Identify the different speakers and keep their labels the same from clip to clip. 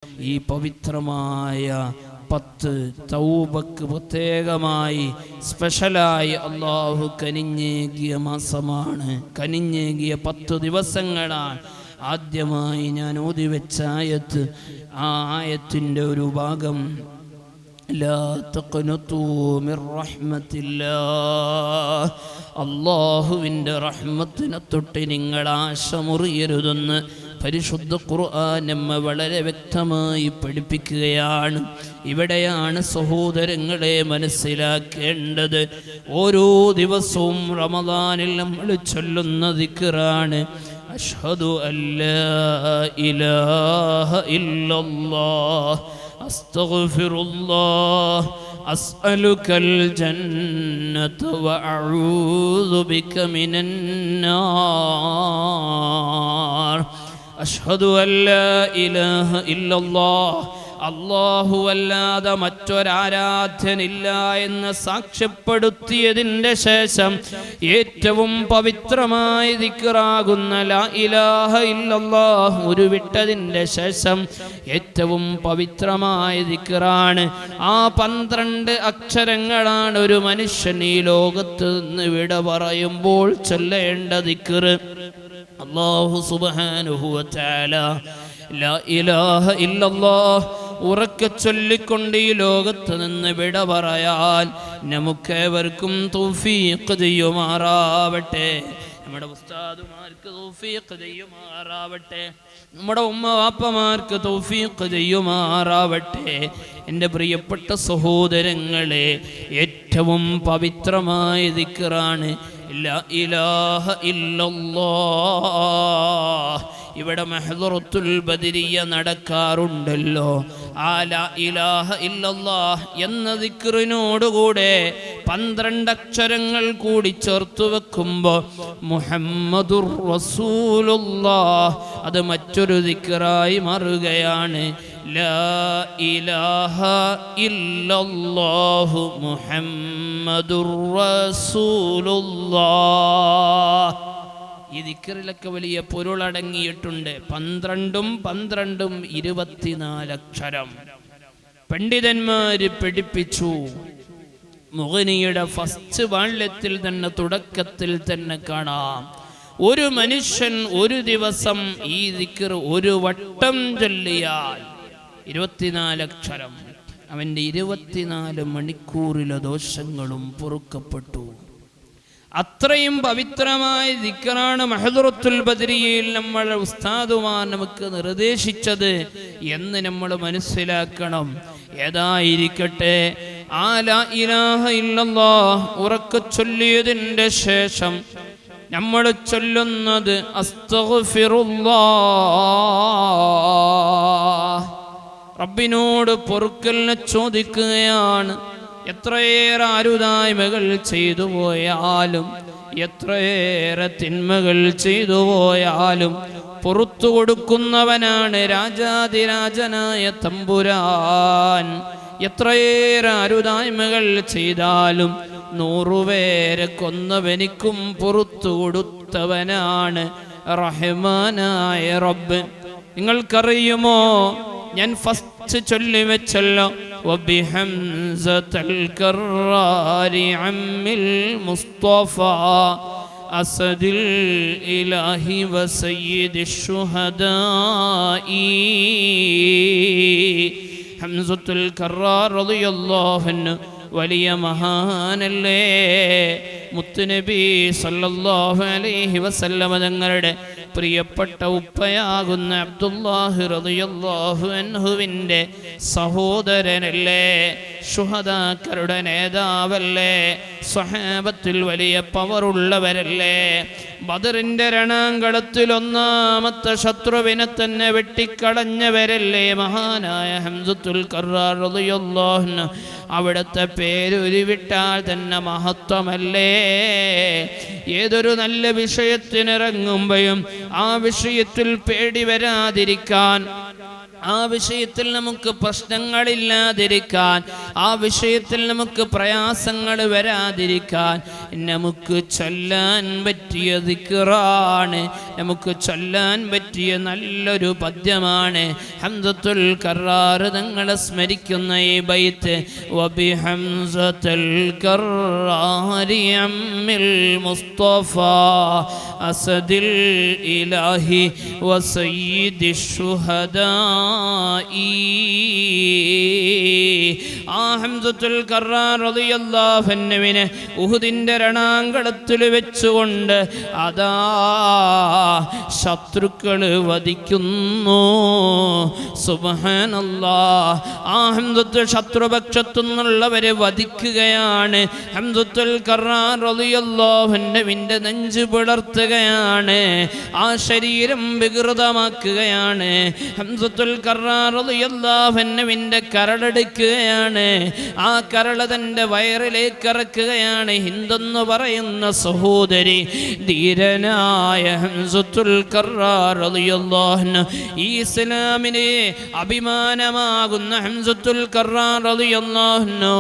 Speaker 1: ഈ പവിത്രമായ 10 തൗബക്ക് പ്രത്യേകമായി സ്പെഷ്യലായി അള്ളാഹു കനിഞ്ഞേകിയ മാസമാണ്, കനിഞ്ഞേകിയ 10 ദിവസങ്ങളാണ്. ആദ്യമായി ഞാൻ ഓതിവെച്ച ആയത്ത്, ആ ആയത്തിൻ്റെ ഒരു ഭാഗം ലാ തഖ്നതു മിർ റഹ്മത്തില്ലാഹ്, അല്ലാഹുവിൻ്റെ റഹ്മത്തിനെ തൊട്ട് നിങ്ങൾ ആശ മുറിയരുതെന്ന് പരിശുദ്ധ ഖുർആൻ നമ്മെ വളരെ വ്യക്തമായി പഠിപ്പിക്കുകയാണ്. ഇവിടെയാണ് സഹോദരങ്ങളെ മനസ്സിലാക്കേണ്ടത്. ഓരോ ദിവസവും റമദാനിൽ നമ്മൾ ചൊല്ലുന്ന ദിക്റാണ് അഷ്ഹദു അല്ലാ ഇലാഹ ഇല്ലല്ലാഹ് അസ്തഗ്ഫിറുല്ലാഹ് അസ്അലുകൽ ജന്നത വഅഊദു ബിക മിനന്നാർ. അഷ്ഹദു അല്ലാ ഇലാഹ ഇല്ലല്ലാഹ്, അല്ലാഹുവല്ലാതെ മറ്റൊരാരാധ്യനില്ല എന്ന് സാക്ഷ്യപ്പെടുത്തിയതിൻ്റെ ശേഷം ഏറ്റവും പവിത്രമായ ദിക്റാകുന്ന ലാ ഇലാഹ ഇല്ലല്ലാഹ് ഉരുവിട്ടതിൻ്റെ ശേഷം ഏറ്റവും പവിത്രമായ ദിക്റാണ്. ആ 12 അക്ഷരങ്ങളാണ് ഒരു മനുഷ്യൻ ഈ ലോകത്ത് നിന്ന് വിട പറയുമ്പോൾ ചൊല്ലേണ്ട ദിക്ർ. അല്ലാഹു സുബ്ഹാനഹു വ തആല ലാ ഇലാഹ ഇല്ലല്ലാഹ് ഉറക്കെ ചൊല്ലിക്കൊണ്ട് ഈ ലോകത്ത് നിന്ന് വിട പറയാൻ നമുക്കേവർക്കും തൗഫീഖ് ചെയ്യുമാറാവട്ടെ. നമ്മുടെ ഉസ്താദുമാർക്ക് തൗഫീഖ് ചെയ്യുമാറാവട്ടെ, നമ്മുടെ ഉമ്മ വാപ്പമാർക്ക് തൗഫീഖ് ചെയ്യുമാറാവട്ടെ. എൻ്റെ പ്രിയപ്പെട്ട സഹോദരങ്ങളെ, ഏറ്റവും പവിത്രമായ ദിക്റാണ് ലാ ഇലാഹ ഇല്ലല്ലാഹ്. ഇവിടെ മഹ്ദറത്തുൽ ബദരിയ നടക്കാറുണ്ടല്ലോ. ആ ലാ ഇലാഹ ഇല്ലല്ലാഹ് എന്ന ദിക്റിനോടുകൂടെ 12 അക്ഷരങ്ങൾ കൂടി ചേർത്ത് വെക്കുമ്പോൾ മുഹമ്മദുർ റസൂലുള്ളാഹ് അത് മറ്റൊരു ദിക്റായി മാറുകയാണ്. ലാ ഇലാഹ ഇല്ലല്ലാഹു മുഹമ്മദുർ റസൂലുള്ളാഹ്. ഈ ദിക്റിലൊക്കെ വലിയ പൊരുളടങ്ങിയിട്ടുണ്ട്. 12 24 അക്ഷരം പണ്ഡിതന്മാര് പഠിപ്പിച്ചു. മുഗ്നിയുടെ ഫസ്റ്റ് വാള്യത്തിൽ തന്നെ തുടക്കത്തിൽ തന്നെ കാണാം, ഒരു മനുഷ്യൻ ഒരു ദിവസം ഈ ദിക്ർ ഒരു വട്ടം ചൊല്ലിയാൽ 24 അക്ഷരം, അവൻ്റെ 24 മണിക്കൂറിലെ ദോഷങ്ങളും പൊറുക്കപ്പെട്ടു. അത്രയും പവിത്രമായ ദിക്റാണ് മഹ്ദറത്തുൽ ബദരിയയിൽ നമ്മളെ ഉസ്താദുമാർ നമുക്ക് നിർദ്ദേശിച്ചത് എന്ന് നമ്മൾ മനസ്സിലാക്കണം. ഏതായിരിക്കട്ടെ, ആ ലാ ഇലാഹ ഇല്ലല്ലാഹ് ഉറക്കെ ചൊല്ലിയതിൻ്റെ ശേഷം നമ്മൾ ചൊല്ലുന്നത് അസ്തഗ്ഫിറുല്ലാഹ്, റബ്ബിനോട് പൊറുക്കലിനെ ചോദിക്കുകയാണ്. എത്രയേറെ അരുതായ്മകൾ ചെയ്തു പോയാലും, എത്രയേറെ തിന്മകൾ ചെയ്തു പോയാലും പുറത്തു കൊടുക്കുന്നവനാണ് രാജാതിരാജനായ തമ്പുരാൻ. എത്രയേറെ അരുതായ്മകൾ ചെയ്താലും 100 പേരെ കൊന്നവനിക്കും പുറത്തു കൊടുത്തവനാണ് റഹ്മാനായ റബ്ബ്. നിങ്ങൾക്കറിയുമോ, ഞാൻ ഫസ്റ്റ് ചൊല്ലി വെച്ചല്ലോ വബിഹംസതൽ കറാരി അമ്മിൽ മുസ്തഫ അസദിൽ ഇലാഹി വസയ്യിദിശ് ശുഹദാഇ. ഹംസത്തുൽ കറാർ റളിയല്ലാഹു അൻഹു വലിയ മഹാനല്ലേ. മുത്തുനബി സല്ലല്ലാഹു അലൈഹി വസല്ലമ തങ്ങളുടെ പ്രിയപ്പെട്ട ഉപ്പയാകുന്ന അബ്ദുല്ലാഹി റളിയല്ലാഹു അൻഹുവിൻ്റെ സഹോദരനല്ലേ, ശുഹദാക്കളുടെ നേതാവല്ലേ, സ്വഹാബത്തിൽ വലിയ പവറുള്ളവരല്ലേ. ബദറിൻ്റെ രണാങ്കളത്തിൽ 1-ാമത്തെ ശത്രുവിനെ തന്നെ വെട്ടിക്കളഞ്ഞവരല്ലേ മഹാനായ ഹംസത്തുൽ കറാർ റളിയല്ലാഹു അൻഹു. അവിടുത്തെ പേരുരുവിട്ടാൽ തന്നെ മഹത്വമല്ലേ. ഏതൊരു നല്ല വിഷയത്തിനിറങ്ങുമ്പോഴും ആ വിഷയത്തിൽ പേടി വരാതിരിക്കാൻ ആ വിഷയത്തിൽ നമുക്ക് പ്രശ്നങ്ങളില്ലാതിരിക്കാൻ, ആ വിഷയത്തിൽ നമുക്ക് പ്രയാസങ്ങൾ വരാതിരിക്കാൻ നമുക്ക് ചൊല്ലാൻ പറ്റിയ ദിക്റാണ്, നമുക്ക് ചൊല്ലാൻ പറ്റിയ നല്ലൊരു പദ്യമാണ് ഹംസത്തുൽ കറാർ തങ്ങളെ സ്മരിക്കുന്ന ഈ ബൈത്ത്. വബി ഹംസത്തുൽ കറാരി അമ്മിൽ മുസ്തഫ അസദിൽ ഇലാഹി വസയ്യിദിശ് ശുഹദാ. ആ ഹംസത്തുൽ കറാർ റളിയല്ലാഹു അൻഹുവിനെ ഉഹുദിന്റെ രണാങ്കളത്തിൽ വെച്ചുകൊണ്ട് അതാ ശത്രുക്കൾ വധിക്കുന്നു. സുബ്ഹാനല്ലാഹ്. ആ ഹംസത്തുൽ ശത്രുപക്ഷത്തു നിന്നുള്ളവരെ വധിക്കുകയാണ്. ഹംസത്തുൽ കറാർ റളിയല്ലാഹു അൻഹുവിന്റെ നെഞ്ച് പിളർത്തുകയാണ്, ആ ശരീരം വികൃതമാക്കുകയാണ്. ഹംസത്തുൽ കറാർ റളിയല്ലാഹു അൻഹുവിന്റെ കരളെടുക്കുകയാണ്, ആ കരൾ തന്റെ വയറിലേക്ക് ഇറക്കുകയാണ്. ഹിന്ദെന്ന് പറയുന്ന സഹോദരി, ധീരനായ ഹംസത്തുൽ കറാർ റളിയല്ലാഹു അൻഹു, ഈ ഇസ്ലാമിനെ അഭിമാനമാകുന്ന ഹംസത്തുൽ കറാർ റളിയല്ലാഹു അൻഹു,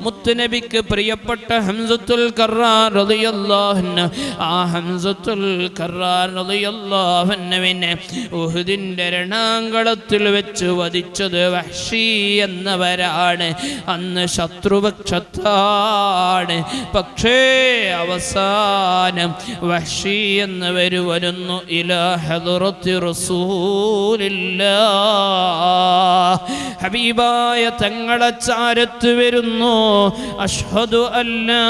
Speaker 1: മുത്തുനബിക്ക് പ്രിയപ്പെട്ട ഹംസത്തുൽ കറാർ റളിയല്ലാഹു അൻഹു, ആ ഹംസത്തുൽ കറാർ റളിയല്ലാഹു അൻഹുവിനെ ഉഹുദിന്റെ രണാങ്കളത്തിൽ വെച്ച് വധിച്ചത് വഹ്ശി എന്നവരാണ്. അന്ന് ശത്രുപക്ഷത്താണ്. പക്ഷേ അവസാനം വഹ്ശി എന്നവർ വരുന്നു ഇലാ ഹദ്റത്തി റസൂലില്ലാഹ്, ഹബീബായ തങ്ങളെ ചാരത്ത് വരുന്നു. അഷ്ഹദു അല്ലാ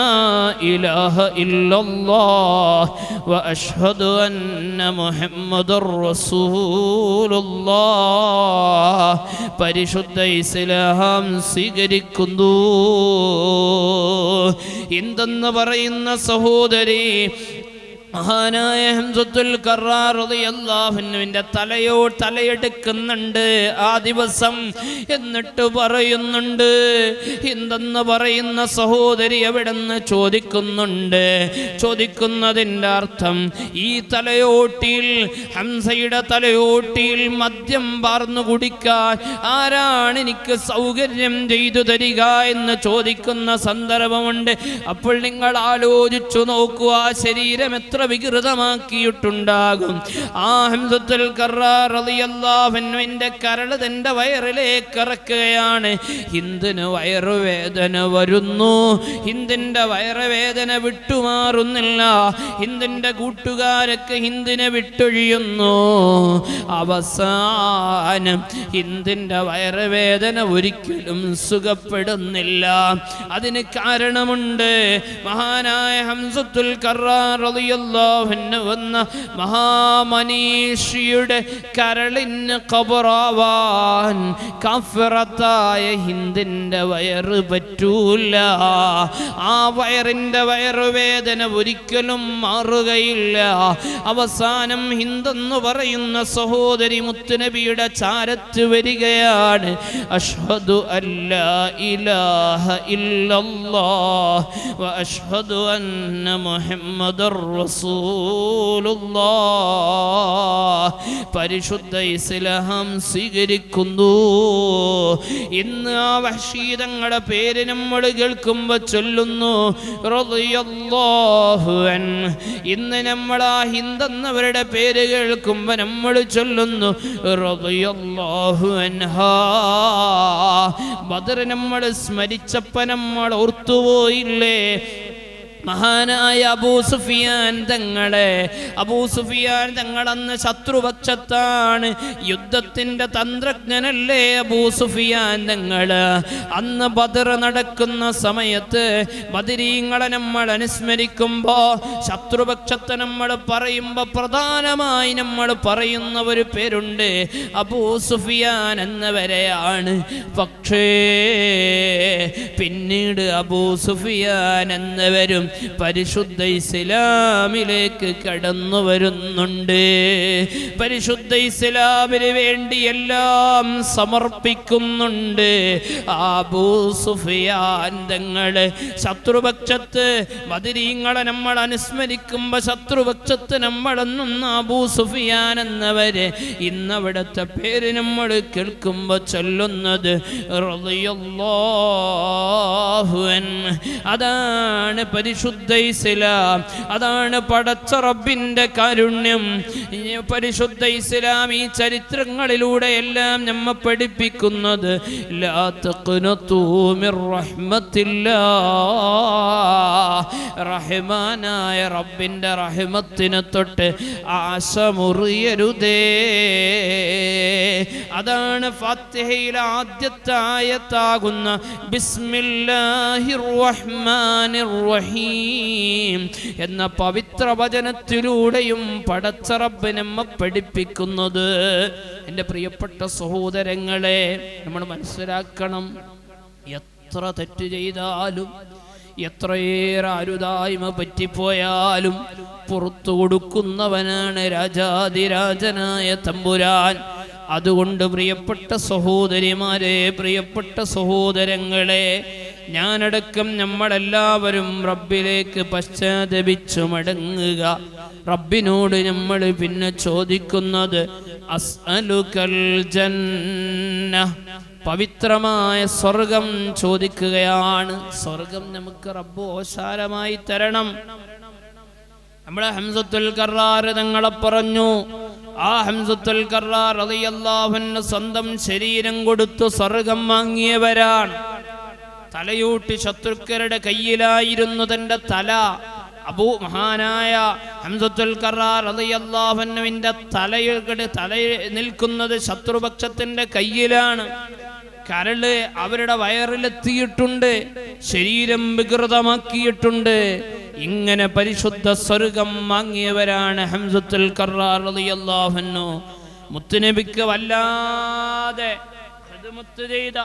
Speaker 1: ഇലാഹ ഇല്ലല്ലാഹ് വ അഷ്ഹദു അന്ന മുഹമ്മദുർ റസൂലുള്ളാഹ്. പരിശുദ്ധ ഇസ്ലാം സ്വീകരിക്കുന്നു. എന്തെന്ന് പറയുന്ന സഹോദരി, മഹാനായ ഹംസത്തുൽ കറാർ റളിയല്ലാഹു അൻഹുവിന്റെ തലയെടുക്കുന്നുണ്ട് ആ ദിവസം. എന്നിട്ട് പറയുന്നുണ്ട്, എന്തെന്ന് പറയുന്ന സഹോദരി എവിടെന്ന് ചോദിക്കുന്നുണ്ട്. ചോദിക്കുന്നതിൻ്റെ അർത്ഥം, ഈ തലയോട്ടിയിൽ, ഹംസയുടെ തലയോട്ടിയിൽ മദ്യം പാർന്നു കുടിക്കാൻ ആരാണ് എനിക്ക് സൗകര്യം ചെയ്തു തരിക എന്ന് ചോദിക്കുന്ന സന്ദർഭമുണ്ട്. അപ്പോൾ നിങ്ങൾ ആലോചിച്ചു നോക്കുക, ശരീരം എത്ര വികൃതമാക്കിയിട്ടുണ്ടാകും. ആ ഹംസത്തുൽ കറാർ റളിയല്ലാഹു അൻഹുവിന്റെ കരൾ തന്റെ വയറിലേക്ക് ഇറക്കുകയാണ്. ഹിന്ദിന് വയറുവേദന വരുന്നു. ഹിന്ദിന്റെ വയറുവേദന വിട്ടുമാറുന്നില്ല. ഹിന്ദിന്റെ കൂട്ടുകാരൊക്കെ ഹിന്ദിനെ വിട്ടൊഴിയുന്നു. അവസാനം ഹിന്ദിന്റെ വയറുവേദന ഒരിക്കലും സുഖപ്പെടുന്നില്ല. അതിന് കാരണമുണ്ട്. മഹാനായ ഹംസത്തുൽ കറാർ റളിയല്ലാഹു അൻഹു വന്ന മഹാമനീഷിയുടെ കരളിന് ഖബറാവാൻ കാഫിറത്തായ ഹിന്ദിന്റെ വയറ് പറ്റൂല. ആ വയറിന്റെ വയറുവേദന ഒരിക്കലും മാറുകയില്ല. അവസാനം ഹിന്ദെന്ന് പറയുന്ന സഹോദരി മുത്തുനബിയുടെ ചാരത്ത് വരികയാണ്. അഷ്ഹദു അല്ലാ ഇലാഹ ഇല്ലല്ലാഹ് വ അഷ്ഹദു അന്ന മുഹമ്മദുർ റസൂലുള്ളാഹ്. പരിശുദ്ധ ഇസ്ലാം സ്വീകരിക്കുന്നു. ഇന്ന് ആ വഹ്ശി തങ്ങളുടെ പേര് നമ്മൾ കേൾക്കുമ്പോൾ ചൊല്ലുന്നു റളിയല്ലാഹു അൻഹു. ഇന്ന് നമ്മൾ ആ ഹിന്ദെന്നവരുടെ പേര് കേൾക്കുമ്പോൾ നമ്മൾ ചൊല്ലുന്നു റളിയല്ലാഹു അൻഹാ. ബദർ നമ്മൾ സ്മരിച്ചപ്പോൾ നമ്മൾ ഓർത്തുപോയില്ലേ മഹാനായ അബൂ സുഫിയാൻ തങ്ങളെ. അബൂ സുഫിയാൻ തങ്ങൾ അന്ന് ശത്രുപക്ഷത്താണ്. യുദ്ധത്തിന്റെ തന്ത്രജ്ഞനല്ലേ അബൂ സുഫിയാൻ തങ്ങൾ. അന്ന് ബദർ നടക്കുന്ന സമയത്ത് ബദരീങ്ങളെ നമ്മൾ അനുസ്മരിക്കുമ്പോൾ, ശത്രുപക്ഷത്തെ നമ്മൾ പറയുമ്പോൾ പ്രധാനമായി നമ്മൾ പറയുന്ന ഒരു പേരുണ്ട്, അബൂ സുഫിയാൻ എന്നവരെയാണ്. പക്ഷേ പിന്നീട് അബൂ സുഫിയാൻ എന്നവരും പരിശുദ്ധ ഇസ്ലാമിലേക്ക് കടന്നു വരുന്നുണ്ട്. പരിശുദ്ധ ഇസ്ലാമിന് വേണ്ടി എല്ലാം സമർപ്പിക്കുന്നുണ്ട്. അബൂ സുഫിയാൻ തങ്ങള് ശത്രുപക്ഷത്ത്, ബദരീങ്ങളെ നമ്മൾ അനുസ്മരിക്കുമ്പോ ശത്രുപക്ഷത്ത് നമ്മളെന്നുന്ന അബൂ സുഫിയാൻ എന്നവര് ഇന്നവിടുത്തെ പേര് നമ്മൾ കേൾക്കുമ്പോ ചൊല്ലുന്നത് റളിയല്ലാഹു അൻഹു. അതാണ് പരിശുദ്ധ ഇസ്ലാം, അതാണ് പടച്ച റബ്ബിന്റെ കാരുണ്യം. പരിശുദ്ധ ഇസ്ലാം ഈ ചരിത്രങ്ങളിലൂടെ എല്ലാം നമ്മെ പഠിപ്പിക്കുന്നത് ലാ തഖ്നതു മിർ റഹ്മത്തില്ലാഹ്, റഹ്മാനായ റബ്ബിന്റെ റഹ്മത്തിനെ തൊട്ട് ആശ മുറിയരുതേ. അതാണ് ഫാത്തിഹയിലെ ആദ്യത്തെ ആയത്താകുന്ന ബിസ്മില്ലാഹിർ റഹ്മാനിർ റഹീം എന്ന പവിത്ര വചനത്തിലൂടെയും പടച്ച റബ്ബ് നമ്മെ പഠിപ്പിക്കുന്നത്. എൻ്റെ പ്രിയപ്പെട്ട സഹോദരങ്ങളെ, നമ്മൾ മനസ്സിലാക്കണം, എത്ര തെറ്റ് ചെയ്താലും എത്രയേറെ അരുതായ്മ പറ്റിപ്പോയാലും പുറത്തു കൊടുക്കുന്നവനാണ് രാജാതിരാജനായ തമ്പുരാൻ. അതുകൊണ്ട് പ്രിയപ്പെട്ട സഹോദരിമാരെ, പ്രിയപ്പെട്ട സഹോദരങ്ങളെ, ഞാനടക്കം നമ്മളെല്ലാവരും റബ്ബിലേക്ക് പശ്ചാത്തപിച്ചു മടങ്ങുക. റബ്ബിനോട് നമ്മൾ പിന്നെ ചോദിക്കുന്നത് അസ്അലുകൽ ജന്ന, പവിത്രമായ സ്വർഗം ചോദിക്കുകയാണ്. സ്വർഗം നമുക്ക് റബ്ബ് ഓശാരമായി തരണം. നമ്മളെ ഹംസത്തുൽ കറാർ തങ്ങളെ പറഞ്ഞു, ആ ഹംസത്തുൽ കറാർ റളിയല്ലാഹു അൻഹു സ്വന്തം ശരീരം കൊടുത്തു സ്വർഗം വാങ്ങിയവരാണ്. തലയൂട്ടി ശത്രുക്കളുടെ കയ്യിലായിരുന്നു തന്റെ തല. മഹാനായ ഹംസത്തുൽ കറാർ റളിയല്ലാഹു അൻഹുവിന്റെ തല നിൽക്കുന്നത് ശത്രുപക്ഷത്തിന്റെ കയ്യിലാണ്. കരള് അവരുടെ വയറിലെത്തിയിട്ടുണ്ട്, ശരീരം വികൃതമാക്കിയിട്ടുണ്ട്. ഇങ്ങനെ പരിശുദ്ധ സ്വർഗം വാങ്ങിയവരാണ് ഹംസത്തുൽ കറാർ റളിയല്ലാഹു അൻഹു. മുത്തുനബിക്ക് വല്ലാതെ ഖിദ്മത്ത് ചെയ്ത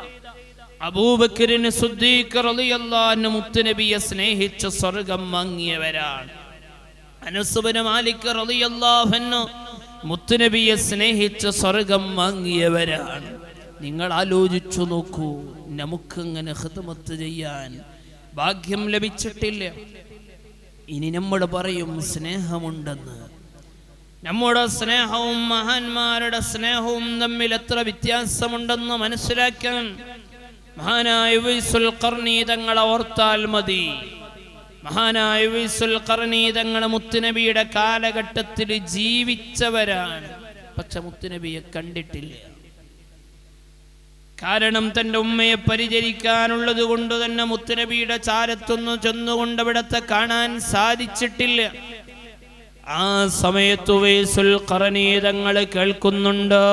Speaker 1: അബൂബക്കറിന് സിദ്ദീഖ് റളിയല്ലാഹു അൻഹു മുത്തുനബിയെ സ്നേഹിച്ച് സ്വർഗം വാങ്ങിയവരാണ്. അനസ് ഇബ്നു മാലിക് റളിയല്ലാഹു അൻഹു മുത്തുനബിയെ സ്നേഹിച്ച് സ്വർഗം വാങ്ങിയവരാണ്. നിങ്ങൾ ആലോചിച്ചു നോക്കൂ, നമുക്കിങ്ങനെ ഖിദ്മത്ത് ചെയ്യാൻ ഭാഗ്യം ലഭിച്ചിട്ടില്ല. ഇനി നമ്മൾ പറയും സ്നേഹമുണ്ടെന്ന്. നമ്മുടെ സ്നേഹവും മഹാന്മാരുടെ സ്നേഹവും തമ്മിൽ എത്ര വ്യത്യാസമുണ്ടെന്ന് മനസ്സിലാക്കാൻ മഹാനായ ഉവൈസുൽ ഖർനി തങ്ങളെ ഓർത്താൽ മതി. മഹാനായ ഉവൈസുൽ ഖർനി തങ്ങൾ മുത്തുനബിയുടെ കാലഘട്ടത്തിൽ ജീവിച്ചവരാണ്, പക്ഷെ മുത്തുനബിയെ കണ്ടിട്ടില്ല. കാരണം തൻ്റെ ഉമ്മയെ പരിചരിക്കാനുള്ളത് കൊണ്ട് തന്നെ മുത്തുനബിയുടെ ചാരത്തൊന്നു ചെന്നുകൊണ്ട് അവിടത്തെ കാണാൻ സാധിച്ചിട്ടില്ല. ആ സമയത്ത് ഉവൈസുൽ ഖർനി തങ്ങൾ കേൾക്കുന്നുണ്ട്,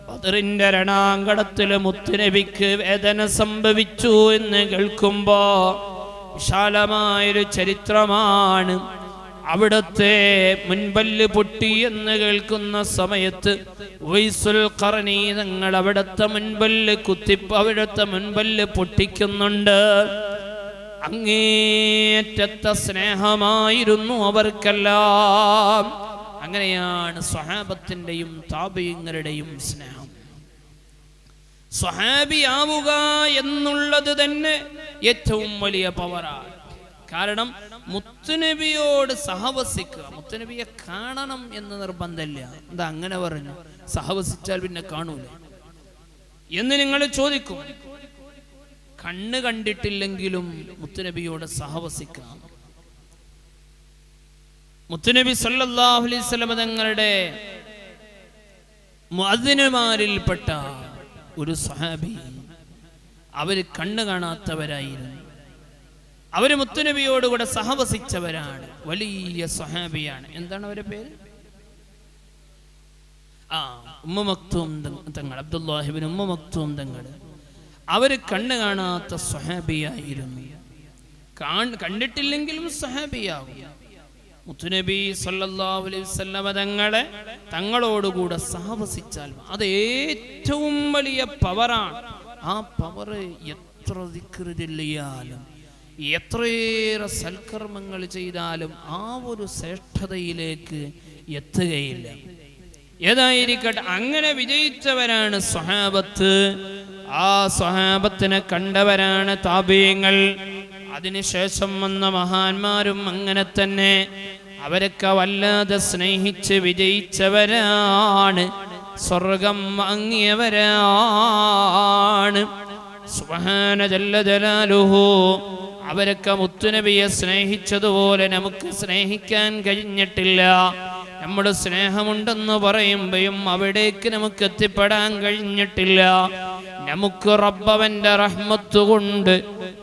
Speaker 1: ബദറിന്റെ രണാങ്കണത്തിൽ മുത്തുനബിക്ക് വേദന സംഭവിച്ചു എന്ന് കേൾക്കുമ്പോ വിശാലമായൊരു ചരിത്രമാണ്. അവിടത്തെ മുൻപല്ല് പൊട്ടി എന്ന് കേൾക്കുന്ന സമയത്ത് ഉവൈസുൽ ഖർനി തങ്ങൾ അവിടത്തെ മുൻപല്ല് പൊട്ടിക്കുന്നുണ്ട്. അങ്ങേറ്റത്തെ സ്നേഹമായിരുന്നു അവർക്കെല്ലാം. അങ്ങനെയാണ് സ്വഹാബത്തിൻ്റെയും താബഈങ്ങളുടെയും സ്നേഹം. സ്വഹാബിയാവുക എന്നുള്ളത് തന്നെ ഏറ്റവും വലിയ പവറാണ്. കാരണം മുത്തുനബിയോട് സഹവസിക്കുക, മുത്തുനബിയെ കാണണം എന്ന് നിർബന്ധമില്ല. എന്താ അങ്ങനെ പറഞ്ഞു? സഹവസിച്ചാൽ പിന്നെ കാണൂല എന്ന് നിങ്ങൾ ചോദിക്കും. കണ്ണ് കണ്ടിട്ടില്ലെങ്കിലും മുത്തുനബിയോട് സഹവസിക്കാം. മുത്തുനബി സല്ലല്ലാഹു അലൈഹി വസല്ലം തങ്ങളുടെ മുഅദ്ദിനുമാരിൽപ്പെട്ട ഒരു സ്വഹാബി, അവര് കണ്ണ് കാണാത്തവരായിരുന്നു. അവര് മുത്തുനബിയോടുകൂടെ സഹവസിച്ചവരാണ്. വലിയ സ്വഹാബിയാണ്. എന്താണ് അവരുടെ പേര്? ഉമ്മ മക്തൂം തങ്ങൾ, അബ്ദുല്ലാഹി ഇബ്നു ഉമ്മ മക്തൂം തങ്ങൾ. അവര് കണ്ണ് കാണാത്ത സ്വഹാബിയായിരുന്നു. കണ്ടിട്ടില്ലെങ്കിലും സ്വഹാബിയാകും. മുത്തുനബി സല്ലല്ലാഹു അലൈഹി വസല്ലം തങ്ങളോടുകൂടെ സഹവസിച്ചാൽ അത് ഏറ്റവും വലിയ പവറാണ്. ആ പവർ എത്ര ദിക്ർ ചൊല്ലിയാലും എത്രയേറെ സൽക്കർമ്മങ്ങൾ ചെയ്താലും ആ ഒരു ശ്രേഷ്ഠതയിലേക്ക് എത്തുകയില്ല. ഏതായിരിക്കട്ടെ, അങ്ങനെ വിജയിച്ചവരാണ് സ്വഹാബത്ത്. ആ സ്വഹാബത്തിനെ കണ്ടവരാണ് താബീങ്ങൾ. അതിനുശേഷം വന്ന മഹാന്മാരും അങ്ങനെ തന്നെ. അവരൊക്കെ വല്ലാതെ സ്നേഹിച്ച് വിജയിച്ചവരാണ്, സ്വർഗം വാങ്ങിയവരാണ്. സുബ്ഹാന ജല്ല ജലാലുഹു. അവരൊക്കെ മുത്തുനബിയെ സ്നേഹിച്ചതുപോലെ നമുക്ക് സ്നേഹിക്കാൻ കഴിഞ്ഞിട്ടില്ല. നമ്മുടെ സ്നേഹമുണ്ടെന്ന് പറയുമ്പോഴും അവിടേക്ക് നമുക്ക് എത്തിപ്പെടാൻ കഴിഞ്ഞിട്ടില്ല. നമുക്ക് റബ്ബവന്റെ റഹ്മത്ത് കൊണ്ട്,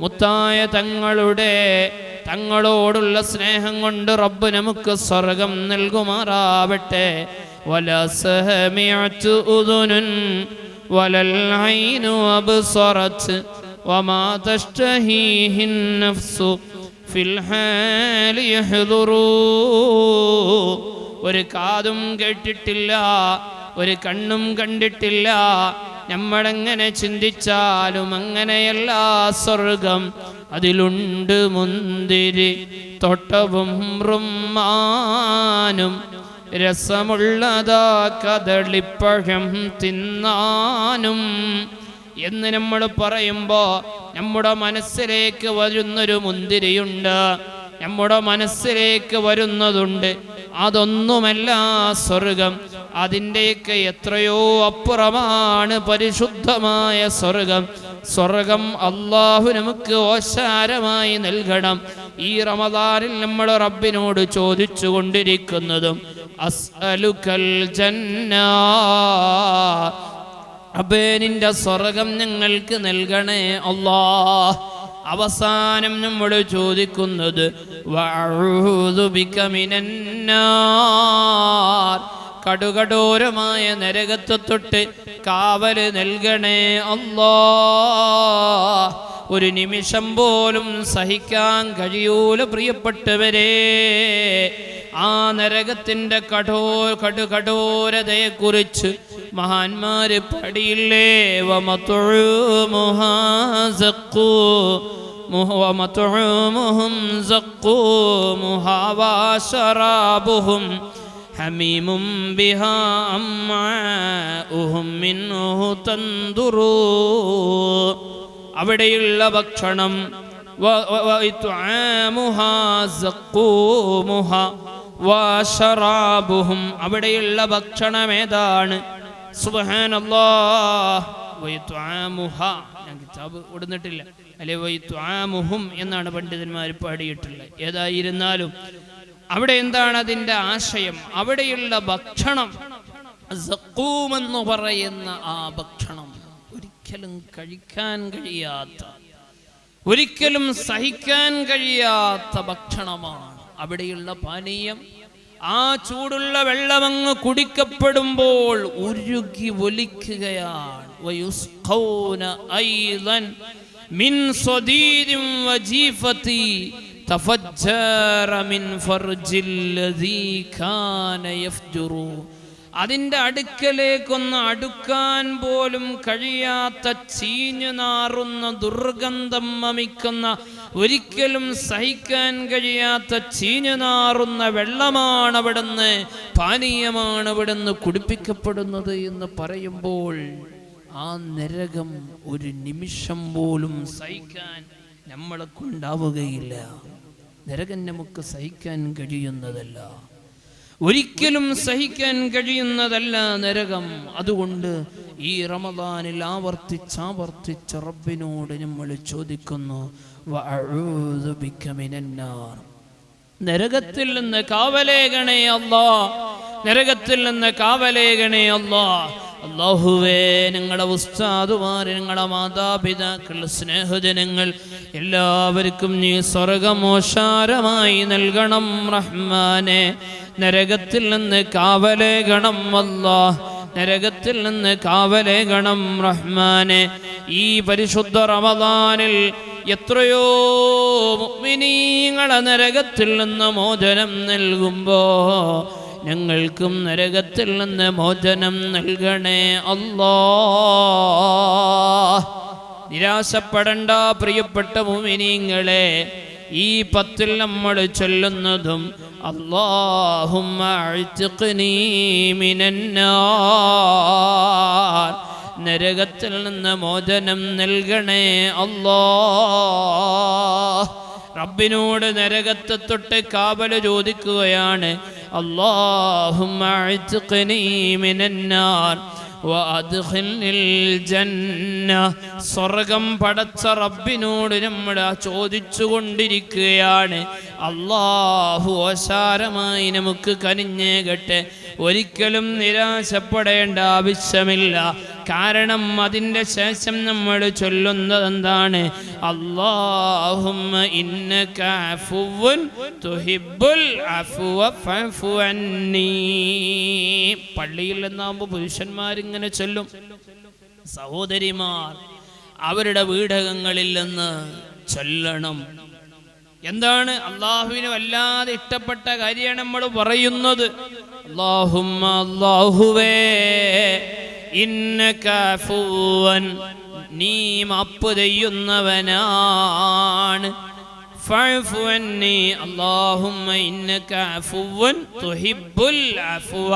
Speaker 1: മുത്തായ തങ്ങളോടുള്ള സ്നേഹം കൊണ്ട് റബ്ബ് നമുക്ക് സ്വർഗം നൽകുമാറാവട്ടെ. വലാ സമിഅതു ഉദുനുൻ വലൽ ഐനു അബ്സറത് വമാ തഷ്തഹീഹിൻ നഫ്സു ഫിൽ ഹാലി യഹ്ദുറൂ. ഒരു കാതും കേട്ടിട്ടില്ല, ഒരു കണ്ണും കണ്ടിട്ടില്ല. നമ്മളെങ്ങനെ ചിന്തിച്ചാലും അങ്ങനെയല്ല സ്വർഗം. അതിലുണ്ട് മുന്തിരി തോട്ടവും റുമ്മാനും, രസമുള്ളതാ കദളിപ്പഴം തിന്നാനും എന്ന് നമ്മൾ പറയുമ്പോൾ നമ്മുടെ മനസ്സിലേക്ക് വരുന്നൊരു മുന്തിരിയുണ്ട്, നമ്മുടെ മനസ്സിലേക്ക് വരുന്നതുണ്ട്. അതൊന്നുമല്ല സ്വർഗം. അതിൻ്റെയൊക്കെ എത്രയോ അപ്പുറമാണ് പരിശുദ്ധമായ സ്വർഗം. സ്വർഗം അല്ലാഹു നമുക്ക് ഓശാരമായി നൽകണം. ഈ റമദാനിൽ നമ്മൾ റബ്ബിനോട് ചോദിച്ചു കൊണ്ടിരിക്കുന്നതും അസ്അലുക്കൽ ജന്ന, റബ്ബേ നിന്റെ സ്വർഗം ഞങ്ങൾക്ക് നൽകണേ അല്ലാഹ്. അവസാനം നമ്മൾ ചോദിക്കുന്നത് വഅഊദു ബിക മിനന്നാർ, കടുകടോരമായ നരകത്തെ തൊട്ട് കാവല് നൽകണേ അല്ലാഹ്. ഒരു നിമിഷം പോലും സഹിക്കാൻ കഴിയൂല പ്രിയപ്പെട്ടവരെ. ആ നരകത്തിന്റെ കടുകടോരതയെക്കുറിച്ച് മഹാന്മാര് പാടിയില്ലേ? ومطعومهم زقومها وشرابهم حميم بها أمعاؤهم منه تنظر. അവിടെയുള്ള ഭക്ഷണം وإطعامها زقومها وشرابهم, അവിടെയുള്ള ഭക്ഷണം ഏതാണ്? സുബ്ഹാനല്ലാഹ്. വൈത്വാമുഹാ, ഞാൻ കിതാബ് കൊടുത്തിട്ടില്ല, അല്ലെ വൈത്വാമുഹും എന്നാണ് പണ്ഡിതന്മാർ പാടിയിട്ടുള്ളത്. ഏതായിരുന്നാലും അവിടെ എന്താണ് അതിൻ്റെ ആശയം? അവിടെയുള്ള ഭക്ഷണം, സഖൂം എന്ന് പറയുന്ന ആ ഭക്ഷണം ഒരിക്കലും കഴിക്കാൻ കഴിയാത്ത, ഒരിക്കലും സഹിക്കാൻ കഴിയാത്ത ഭക്ഷണമാണ്. അവിടെയുള്ള പാനീയം, ആ ചൂടുള്ള വെള്ളമങ്ങ് കുടിക്കപ്പെടുമ്പോൾ ഉരുകി ഒലിക്കുകയാണ്. വയുസ്ഖൗന ഐളൻ മിൻ സദീദിൻ വജീഫതി തഫജ്ജറ മിൻ ഫർജില്ലദീ കാന യഫ്ജുറു. അതിൻ്റെ അടുക്കലേക്കൊന്ന് അടുക്കാൻ പോലും കഴിയാത്ത, ചീഞ്ഞു നാറുന്ന, ദുർഗന്ധം വമിക്കുന്ന, ഒരിക്കലും സഹിക്കാൻ കഴിയാത്ത ചീഞ്ഞു നാറുന്ന വെള്ളമാണ് അവിടുന്ന്, പാനീയമാണ് അവിടുന്ന് കുടിപ്പിക്കപ്പെടുന്നത് എന്ന് പറയുമ്പോൾ ആ നരകം ഒരു നിമിഷം പോലും സഹിക്കാൻ നമ്മളെ കൊണ്ടാവുകയില്ല. നരകം നമുക്ക് സഹിക്കാൻ കഴിയുന്നതല്ല, ഒരിക്കലും സഹിക്കാൻ കഴിയുന്നതല്ല നരകം. അതുകൊണ്ട് ഈ റമദാനിൽ ആവർത്തിച്ച് റബ്ബിനോട് നമ്മൾ ചോദിക്കുന്നു, വഅഊദു ബിക മിനന്നാർ, നരകത്തിൽ നിന്ന് കാവലേകണേ അല്ലാഹ്, നരകത്തിൽ നിന്ന് കാവലേകണേ അല്ലാഹ്. അല്ലാഹുവേ, ഞങ്ങളുടെ ഉസ്താദുമാർ, ഞങ്ങളുടെ മാതാപിതാക്കൾ, സ്നേഹജനങ്ങൾ എല്ലാവർക്കും നീ സ്വർഗമോശാരമായി നൽകണം റഹ്മാനെ. നരകത്തിൽ നിന്ന് കാവലേകണം അല്ലാഹ്, നരകത്തിൽ നിന്ന് കാവലേകണം റഹ്മാനെ. ഈ പരിശുദ്ധ റമദാനിൽ എത്രയോ മുഅ്മിനീങ്ങളെ നരകത്തിൽ നിന്ന് മോചനം നൽകുമ്പോൾ ഞങ്ങൾക്കും നരകത്തിൽ നിന്ന് മോചനം നൽകണേ അല്ലാഹ്. നിരാശപ്പെടണ്ട പ്രിയപ്പെട്ട മുഅ്മിനീങ്ങളെ. ഈ 10 നമ്മൾ ചൊല്ലുന്നതും അല്ലാഹുമ്മ അഅ്തിഖ്നീ മിനന്നാർ, നരകത്തിൽ നിന്ന് മോചനം നൽകണേ അല്ലാഹ്. റബ്ബിനോട് നരകത്തെ തൊട്ട് കാവല് ചോദിക്കുകയാണ്. അല്ലാഹുമ്മ അഅ്തിഖ്നീ മിനന്നാർ വഅദ്ഖിൽനിൽ ജന്ന. സ്വർഗം പടച്ച റബ്ബിനോട് നമ്മൾ ചോദിച്ചുകൊണ്ടിരിക്കുകയാണ്. അല്ലാഹു ഓശാരമായി നമുക്ക് കനിഞ്ഞേകട്ടെ. ഒരിക്കലും നിരാശപ്പെടേണ്ട ആവശ്യമില്ല. കാരണം അതിൻ്റെ ശേഷം നമ്മൾ ചൊല്ലുന്നത് എന്താണ്? അല്ലാഹുമ്മ ഇന്നക അഫുവ്വുൻ തുഹിബ്ബുൽ അഫ്വ ഫഅഫു അന്നീ. പള്ളിയിൽ നിന്നാകുമ്പോൾ പുരുഷന്മാരിങ്ങനെ ചൊല്ലും. സഹോദരിമാർ അവരുടെ വീടകങ്ങളിൽ നിന്ന് ചൊല്ലണം. എന്താണ്? അള്ളാഹുവിന് വല്ലാതെ ഇഷ്ടപ്പെട്ട കാര്യമാണ് നമ്മൾ പറയുന്നത്. അല്ലാഹുമ്മ, അല്ലാഹുവേ, ഇന്നക അഫുവൻ, നീ മാപ്പ് ചെയ്യുന്നവനാണ്. ഫഅഫു അന്നീ, അല്ലാഹുമ്മ ഇന്നക അഫുവൻ തുഹിബ്ബുൽ അഫ്വ,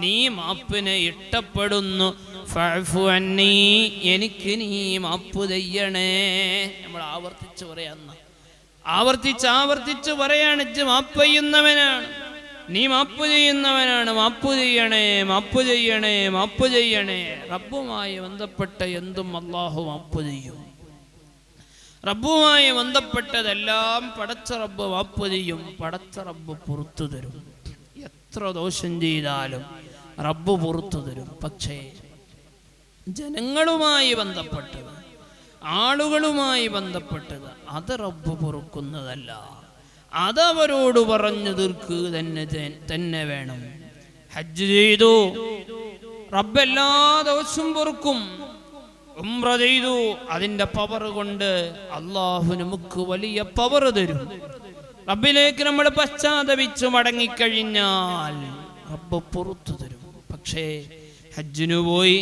Speaker 1: നീ മാപ്പിനെ ഇഷ്ടപ്പെടുന്നു. ഫഅഫു അന്നീ, എനിക്ക് നീ മാപ്പ് ചെയ്യണേ. നമ്മൾ ആവർത്തിച്ച് പറയാന്ന, ആവർത്തിച്ച് പറയാണ്. മാപ്പ് ചെയ്യുന്നവനാണ്, നീ മാപ്പ് ചെയ്യുന്നവനാണ്. മാപ്പ് ചെയ്യണേ, മാപ്പ് ചെയ്യണേ, മാപ്പ് ചെയ്യണേ. റബ്ബുമായി ബന്ധപ്പെട്ട എന്തും അല്ലാഹു മാപ്പ് ചെയ്യും. റബ്ബുമായി ബന്ധപ്പെട്ടതെല്ലാം പടച്ച റബ്ബ് മാപ്പ് ചെയ്യും. പടച്ച റബ്ബ് പുറത്തു തരും. എത്ര ദോഷം ചെയ്താലും റബ്ബ് പുറത്തു തരും. പക്ഷേ ജനങ്ങളുമായി ബന്ധപ്പെട്ടത്, ആളുകളുമായി ബന്ധപ്പെട്ടത്, അത് റബ്ബ് പൊറുക്കുന്നതല്ല. അതവരോട് പറഞ്ഞു തീർക്കുക തന്നെ വേണം. ഹജ്ജ് ചെയ്തു, റബ്ബ് എല്ലാ ദിവസവും പൊറുക്കും. ഉംറ ചെയ്തു, അതിൻ്റെ പവർ കൊണ്ട് അല്ലാഹു നമുക്ക് വലിയ പവർ തരും. റബ്ബിലേക്ക് നമ്മൾ പശ്ചാത്തപിച്ചു മടങ്ങിക്കഴിഞ്ഞാൽ റബ്ബ് പുറത്തു തരും. പക്ഷേ ഹജ്ജിനു പോയി,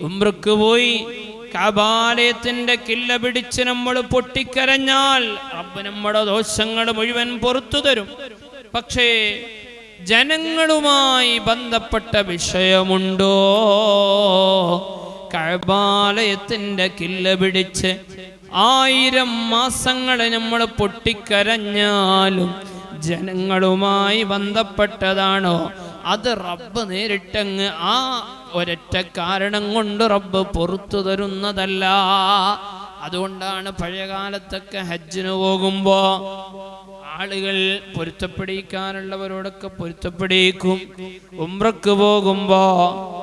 Speaker 1: ഉംറക്ക് പോയി, കഅബാലയത്തിന്റെ കില്ല പിടിച്ച് നമ്മൾ പൊട്ടിക്കരഞ്ഞാൽ റബ്ബ് നമ്മുടെ ദോഷങ്ങൾ മുഴുവൻ പുറത്തു തരും. പക്ഷേ ജനങ്ങളുമായി ബന്ധപ്പെട്ട വിഷയമുണ്ടോ? കഅബാലയത്തിന്റെ കില്ല പിടിച്ച് 1000 മാസങ്ങൾ നമ്മൾ പൊട്ടിക്കരഞ്ഞാലും ജനങ്ങളുമായി ബന്ധപ്പെട്ടതാണോ? അത് റബ്ബ് നേരിട്ടങ്ങ് ആ ഒരൊറ്റ കാരണം കൊണ്ട് റബ്ബ് പുറത്തു തരുന്നതല്ല. അതുകൊണ്ടാണ് പഴയകാലത്തൊക്കെ ഹജ്ജിന് പോകുമ്പോ ആളുകൾ പൊരുത്തപ്പെടിക്കാനുള്ളവരോടൊക്കെ പൊരുത്തപ്പെടിക്കും. ഉംറക്ക് പോകുമ്പോ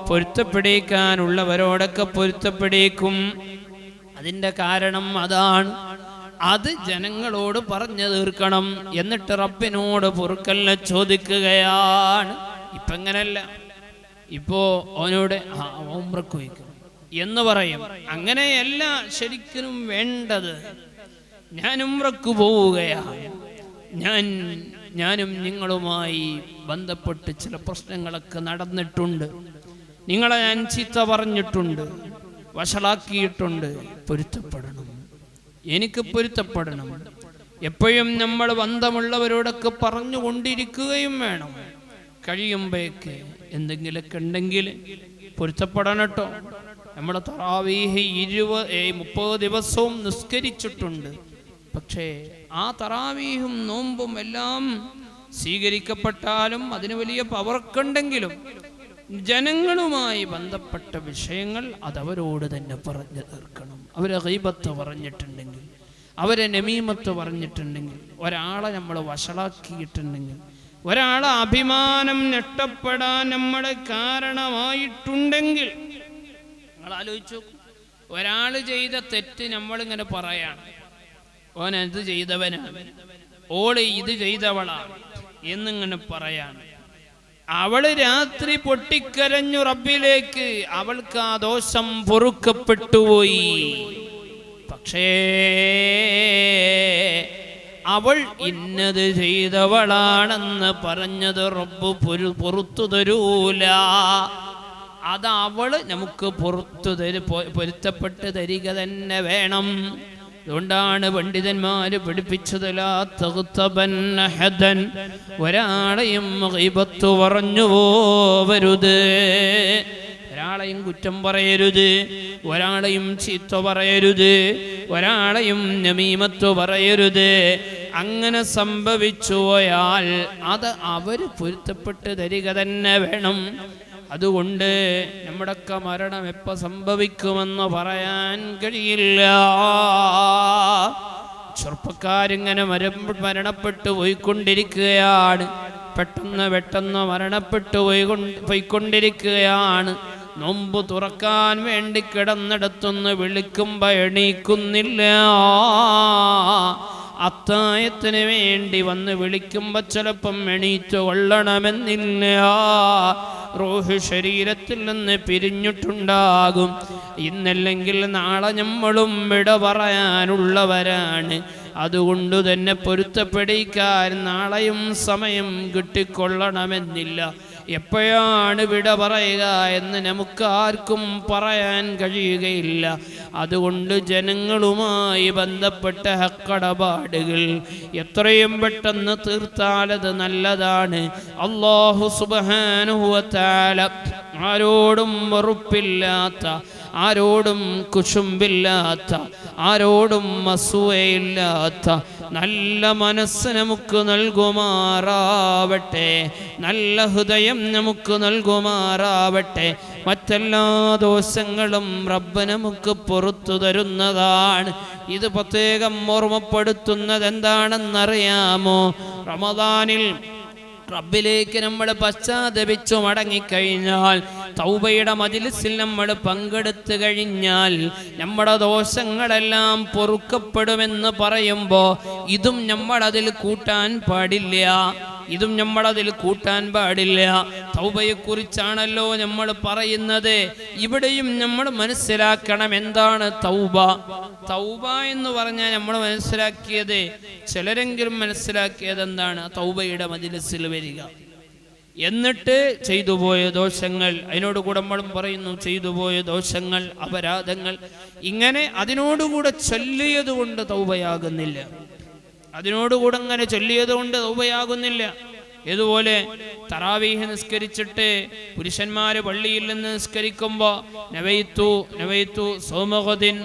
Speaker 1: പൊരുത്തപ്പെടിക്കാനുള്ളവരോടൊക്കെ പൊരുത്തപ്പെടിക്കും. അതിൻ്റെ കാരണം അതാണ്. അത് ജനങ്ങളോട് പറഞ്ഞു തീർക്കണം. എന്നിട്ട് റബ്ബിനോട് പൊറുക്കലിനെ ചോദിക്കുകയാണ്. ഇപ്പം എങ്ങനെയല്ല, ഇപ്പോ അവനോട് ഉംറക്ക് പോയിക്കും എന്ന് പറയും. അങ്ങനെയല്ല ശരിക്കും വേണ്ടത്. ഞാൻ ഉംറക്ക് പോവുകയാണ്, ഞാനും നിങ്ങളുമായി ബന്ധപ്പെട്ട് ചില പ്രശ്നങ്ങളൊക്കെ നടന്നിട്ടുണ്ട്. നിങ്ങളെ ഞാൻ ചീത്ത പറഞ്ഞിട്ടുണ്ട്, വഷളാക്കിയിട്ടുണ്ട്. പൊരുത്തപ്പെടണം, എനിക്ക് പൊരുത്തപ്പെടണം. എപ്പോഴും നമ്മൾ ബന്ധമുള്ളവരോടൊക്കെ പറഞ്ഞുകൊണ്ടിരിക്കുകയും വേണം. കഴിയുമ്പോഴേക്ക് എന്തെങ്കിലുമൊക്കെ ഉണ്ടെങ്കിൽ പൊരുത്തപ്പെടണം കേട്ടോ. നമ്മുടെ തറാവീഹ് 30 ദിവസവും നിസ്കരിച്ചിട്ടുണ്ട്. പക്ഷേ ആ തറാവീഹും നോമ്പും എല്ലാം സ്വീകരിക്കപ്പെട്ടാലും അതിന് വലിയ പവറൊക്കെ ഉണ്ടെങ്കിലും ജനങ്ങളുമായി ബന്ധപ്പെട്ട വിഷയങ്ങൾ അതവരോട് തന്നെ പറഞ്ഞു തീർക്കണം. അവരെ ഗീബത്ത് പറഞ്ഞിട്ടുണ്ടെങ്കിൽ, അവരെ നമീമത്ത് പറഞ്ഞിട്ടുണ്ടെങ്കിൽ, ഒരാളെ നമ്മൾ വഷളാക്കിയിട്ടുണ്ടെങ്കിൽ, ഒരാളെ അഭിമാനം നഷ്ടപ്പെടാൻ നമ്മളെ കാരണമായിട്ടുണ്ടെങ്കിൽ, നിങ്ങൾ ആലോചിച്ചു, ഒരാൾ ചെയ്ത തെറ്റ് നമ്മളിങ്ങനെ പറയാണ്, ഓൻ ഇത് ചെയ്തവനാണ്, ഓള് ഇത് ചെയ്തവളാണ് എന്നിങ്ങനെ പറയാണ്. അവള് രാത്രി പൊട്ടിക്കരഞ്ഞു റബ്ബിലേക്ക്, അവൾക്ക് ആ ദോഷം പൊറുക്കപ്പെട്ടുപോയി. പക്ഷേ അവൾ ഇന്നത് ചെയ്തവളാണെന്ന് പറഞ്ഞത് റബ്ബ് പുറത്തു തരൂല. അത് അവള് നമുക്ക് പൊരുത്തപ്പെട്ട് തരിക തന്നെ വേണം. അതുകൊണ്ടാണ് പണ്ഡിതന്മാര് പഠിപ്പിച്ചത് ലാ തഗ്തബന്ന ഹദൻ, ഒരാളെയും ഗീബത്ത് പറഞ്ഞു പോവരുത്, ഒരാളെയും കുറ്റം പറയരുത്, ഒരാളെയും ചീത്ത പറയരുത്, ഒരാളെയും നമീമത്ത് പറയരുത്. അങ്ങനെ സംഭവിച്ചു പോയാൽ അത് അവര് പൊരുത്തപ്പെട്ട് തരിക തന്നെ വേണം. അതുകൊണ്ട് നമ്മുടെയൊക്കെ മരണം എപ്പോൾ സംഭവിക്കുമെന്ന് പറയാൻ കഴിയില്ല. ചെറുപ്പക്കാരിങ്ങനെ മരണപ്പെട്ടു പോയിക്കൊണ്ടിരിക്കുകയാണ്, പെട്ടെന്ന് മരണപ്പെട്ടു പോയിക്കൊണ്ടിരിക്കുകയാണ്. നോമ്പ് തുറക്കാൻ വേണ്ടി കിടന്നിടത്തുനിന്ന് വിളിക്കുമ്പോൾ എണീക്കുന്നില്ല, അത്തായത്തിന് വേണ്ടി വന്ന് വിളിക്കുമ്പോൾ ചിലപ്പം എണീറ്റ് കൊള്ളണമെന്നില്ല. റൂഹ് ശരീരത്തിൽ നിന്ന് പിരിഞ്ഞിട്ടുണ്ടാകും. ഇന്നല്ലെങ്കിൽ നാളെ നമ്മളും വിട പറയാനുള്ളവരാണ്. അതുകൊണ്ട് തന്നെ പൊരുത്തപ്പെടിക്കാൻ നാളെയും സമയം കിട്ടിക്കൊള്ളണമെന്നില്ല. എപ്പോഴാണ് വിട പറയുക എന്ന് നമുക്കാർക്കും പറയാൻ കഴിയുകയില്ല. അതുകൊണ്ട് ജനങ്ങളുമായി ബന്ധപ്പെട്ട ഹക്കടപാടുകൾ എത്രയും പെട്ടെന്ന് തീർത്താലത് നല്ലതാണ്. അല്ലാഹു സുബ്ഹാനഹു വ തആല ആരോടും വെറുപ്പില്ലാത്ത, ആരോടും കുശുമ്പില്ലാത്ത, ആരോടും അസൂയയില്ലാത്ത നല്ല മനസ്സ് നമുക്ക് നൽകുമാറാവട്ടെ, നല്ല ഹൃദയം നമുക്ക് നൽകുമാറാവട്ടെ. മറ്റെല്ലാ ദോഷങ്ങളും റബ്ബ് നമുക്ക് പുറത്തു തരുന്നതാണ്. ഇത് പ്രത്യേകം ഓർമ്മപ്പെടുത്തുന്നത് എന്താണെന്നറിയാമോ? റമദാനിൽ റബ്ബിലേക്ക് നമ്മൾ പശ്ചാത്തപിച്ചു മടങ്ങിക്കഴിഞ്ഞാൽ, തൗബയുടെ മജ്‌ലിസിൽ നമ്മൾ പങ്കെടുത്തു കഴിഞ്ഞാൽ നമ്മുടെ ദോഷങ്ങളെല്ലാം പൊറുക്കപ്പെടുമെന്ന് പറയുമ്പോൾ ഇതും നമ്മളതിൽ കൂട്ടാൻ പാടില്ല, ഇതും നമ്മളതിൽ കൂട്ടാൻ പാടില്ല. തൗബയെക്കുറിച്ചാണല്ലോ നമ്മൾ പറയുന്നത്. ഇവിടെയും നമ്മൾ മനസ്സിലാക്കണം എന്താണ് തൗബ. തൗബ എന്ന് പറഞ്ഞാൽ നമ്മൾ മനസ്സിലാക്കിയത്, ചിലരെങ്കിലും മനസ്സിലാക്കിയത് എന്താണ്? തൗബയുടെ മജ്‌ലിസിൽ വരിക, എന്നിട്ട് ചെയ്തുപോയ ദോഷങ്ങൾ, അതിനോടുകൂടെ നമ്മളും പറയുന്നു ചെയ്തുപോയ ദോഷങ്ങൾ, അപരാധങ്ങൾ, ഇങ്ങനെ അതിനോടുകൂടെ ചൊല്ലിയത് കൊണ്ട് തൗബയാകുന്നില്ല, അതിനോടുകൂടെ അങ്ങനെ ചൊല്ലിയത് കൊണ്ട് തൗബയാകുന്നില്ല. ഇതുപോലെ തറാവീഹ് നിസ്കരിച്ചിട്ട് പുരുഷന്മാര് പള്ളിയിൽ നിന്ന് നിസ്കരിക്കുമ്പോൾ നവൈത്തു സൗമഗദിൻ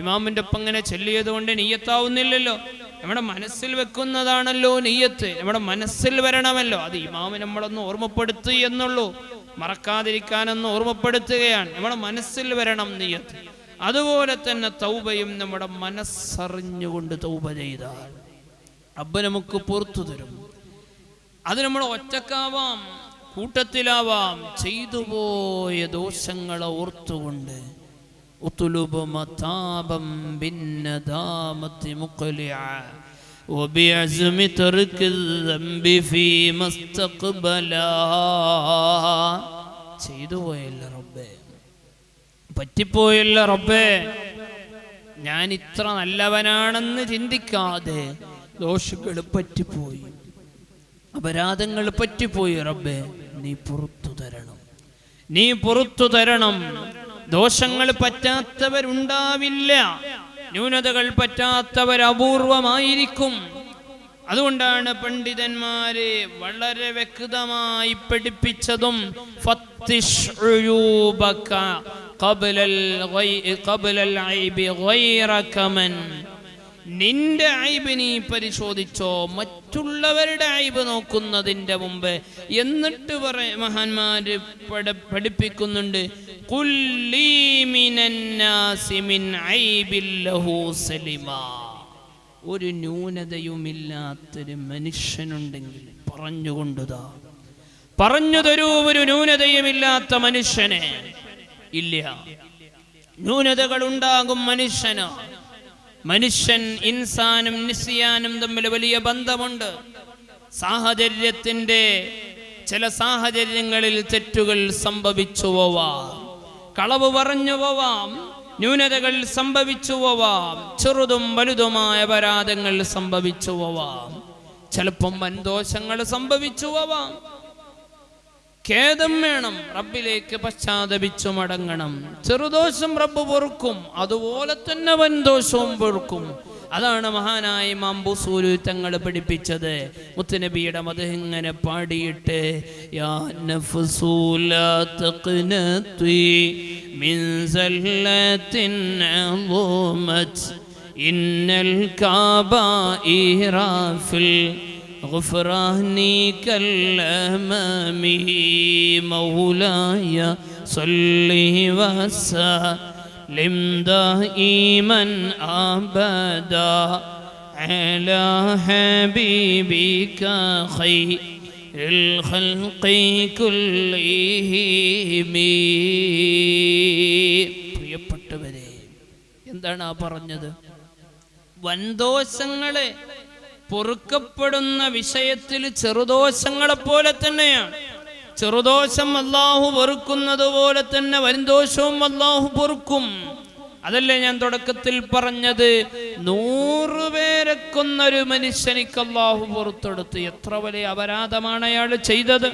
Speaker 1: ഇമാമിന്റെ ഒപ്പം ഇങ്ങനെ ചൊല്ലിയത് കൊണ്ട് നിയ്യത്താവുന്നില്ലല്ലോ. നമ്മുടെ മനസ്സിൽ വെക്കുന്നതാണല്ലോ നിയ്യത്ത്, നമ്മുടെ മനസ്സിൽ വരണമല്ലോ. അത് ഇമാമ് നമ്മളൊന്ന് ഓർമ്മപ്പെടുത്തി എന്നുള്ളൂ, മറക്കാതിരിക്കാനൊന്ന് ഓർമ്മപ്പെടുത്തുകയാണ്. നമ്മുടെ മനസ്സിൽ വരണം നിയ്യത്ത്. അതുപോലെ തന്നെ തൗബയും നമ്മുടെ മനസ്സറിഞ്ഞുകൊണ്ട് തൗബ ചെയ്താൽ റബ്ബ് നമുക്ക് പുറത്തു തരും. അത് നമ്മൾ ഒറ്റക്കാവാം, കൂട്ടത്തിലാവാം. ചെയ്തുപോയ ദോഷങ്ങളെ ഓർത്തുകൊണ്ട് ഉത്ലുബ് മതാബം ബിന്നദാമത്തി മുഖ്ലിഅ വബിഅസ്മി തർക്കിൽ ദംബി ഫീമ ഇസ്തഖ്ബലാ. ചെയ്തുപോയല്ല റബ്ബേ, പറ്റിപ്പോയല്ല റബ്ബേ, ഞാൻ ഇത്ര നല്ലവനാണെന്ന് ചിന്തിക്കാതെ ദോഷങ്ങൾ പറ്റിപ്പോയി, അപരാധങ്ങൾ പറ്റിപ്പോയി. റബ്ബേ, നീ പുറത്തു തരണം, നീ പുറത്തു തരണം. ദോഷങ്ങൾ പറ്റാത്തവരുണ്ടാവില്ല, ന്യൂനതകൾ പറ്റാത്തവർ അപൂർവമായിരിക്കും. അതുകൊണ്ടാണ് പണ്ഡിതന്മാര് വളരെ വ്യക്തമായി പഠിപ്പിച്ചതും ഫത്തിഷ് ഉയൂബക ഖബലൽ ഐബി ഗൈറക മൻ. നിന്റെ ഐബ് നീ പരിശോധിച്ചോ, മറ്റുള്ളവരുടെ ഐബ് നോക്കുന്നതിന്റെ മുമ്പ്. എന്നിട്ട് മഹാന്മാര് പഠിപ്പിക്കുന്നുണ്ട്, ഖുല്ലീ മിനന്നാസി മിൻ ഐബില്ലഹു സലിമാ. ഒരു ന്യൂനതയുമില്ലാത്തൊരു മനുഷ്യനുണ്ടെങ്കിൽ പറഞ്ഞുകൊണ്ടുതാ, പറഞ്ഞു തരൂ. ഒരു ന്യൂനതയുമില്ലാത്ത മനുഷ്യനെ ഇല്ല. ന്യൂനതകൾ ഉണ്ടാകും മനുഷ്യന്. മനുഷ്യൻ ഇൻസാനും നിസ്യാനും തമ്മിൽ വലിയ ബന്ധമുണ്ട്. സാഹചര്യത്തിന്റെ ചില സാഹചര്യങ്ങളിൽ തെറ്റുകൾ സംഭവിച്ചു പോവാം, കളവ് പറഞ്ഞു പോവാം, ന്യൂനതകൾ സംഭവിച്ചു പോവാം, ചെറുതും വലുതുമായ അപരാധങ്ങൾ സംഭവിച്ചു പോവാം, ചിലപ്പം വൻദോഷങ്ങൾ സംഭവിച്ചു പോവാം. ഖേദം വേണം, റബ്ബിലേക്ക് പശ്ചാത്തപിച്ചു മടങ്ങണം. ചെറുദോഷം റബ്ബ് പൊറുക്കും, അതുപോലെ തന്നെ വൻദോഷവും പൊറുക്കും. അതാണ് മഹാനായ ഇമാം ബുസൂരി തങ്ങൾ പഠിപ്പിച്ചത്. മുത്തുനബിയുടെ മദ്ഹ് ഇങ്ങനെ പാടിയിട്ട് യാ നഫ്സു ലാ തഖ്നതി മിൻ സല്ലത്തിൻ അളമത് ഇന്നൽ കബായിറ ഫിൽ ഗുഫ്രാനി കല്ലമമി മൗലായ സല്ലി വസല്ലിം ദായിമൻ അബദാ അലാ ഹബീബിക ഖൈറിൽ ഖൽഖി കുല്ലിഹിം. പ്രിയപ്പെട്ടവരെ, എന്താണ് ആ പറഞ്ഞത്? വൻദോഷങ്ങളെ പൊറുക്കപ്പെടുന്ന വിഷയത്തിൽ ചെറുദോഷങ്ങളെ പോലെ തന്നെയാണ്. ചെറുദോഷം അല്ലാഹു പൊറുക്കുന്നത് പോലെ തന്നെ വൻദോഷവും അല്ലാഹു പൊറുക്കും. അതല്ലേ ഞാൻ തുടക്കത്തിൽ പറഞ്ഞത്, 100 പേരെ കൊന്നൊരു മനുഷ്യനിക്ക് അല്ലാഹു പുറത്തെടുത്ത്. എത്ര വലിയ അപരാധമാണ് അയാൾ ചെയ്തത്,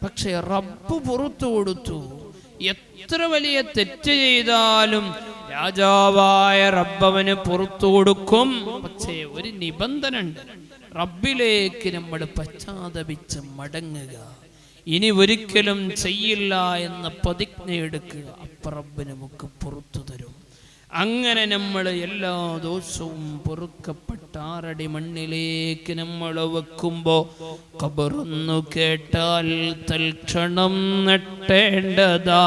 Speaker 1: പക്ഷെ റബ്ബ് പുറത്തു കൊടുത്തു. എത്ര വലിയ തെറ്റ് ചെയ്താലും രാജാവായ റബ്ബവന് പുറത്തു കൊടുക്കും. പക്ഷേ ഒരു നിബന്ധന ഉണ്ട്, റബ്ബിലേക്ക് നമ്മൾ പശ്ചാത്തപിച്ച് മടങ്ങുക, ഇനി ഒരിക്കലും ചെയ്യില്ല എന്ന പ്രതിജ്ഞ എടുക്കുക. അപ്പം റബ്ബ് നമുക്ക് പുറത്തു തരും. അങ്ങനെ നമ്മൾ എല്ലാ ദോഷവും പൊറുക്കപ്പെട്ട 6 അടി മണ്ണിലേക്ക് നമ്മൾ വെക്കുമ്പോൾ ഖബറൊന്നു കേട്ടാൽ തൽക്ഷണം നെട്ടേണ്ടതാ,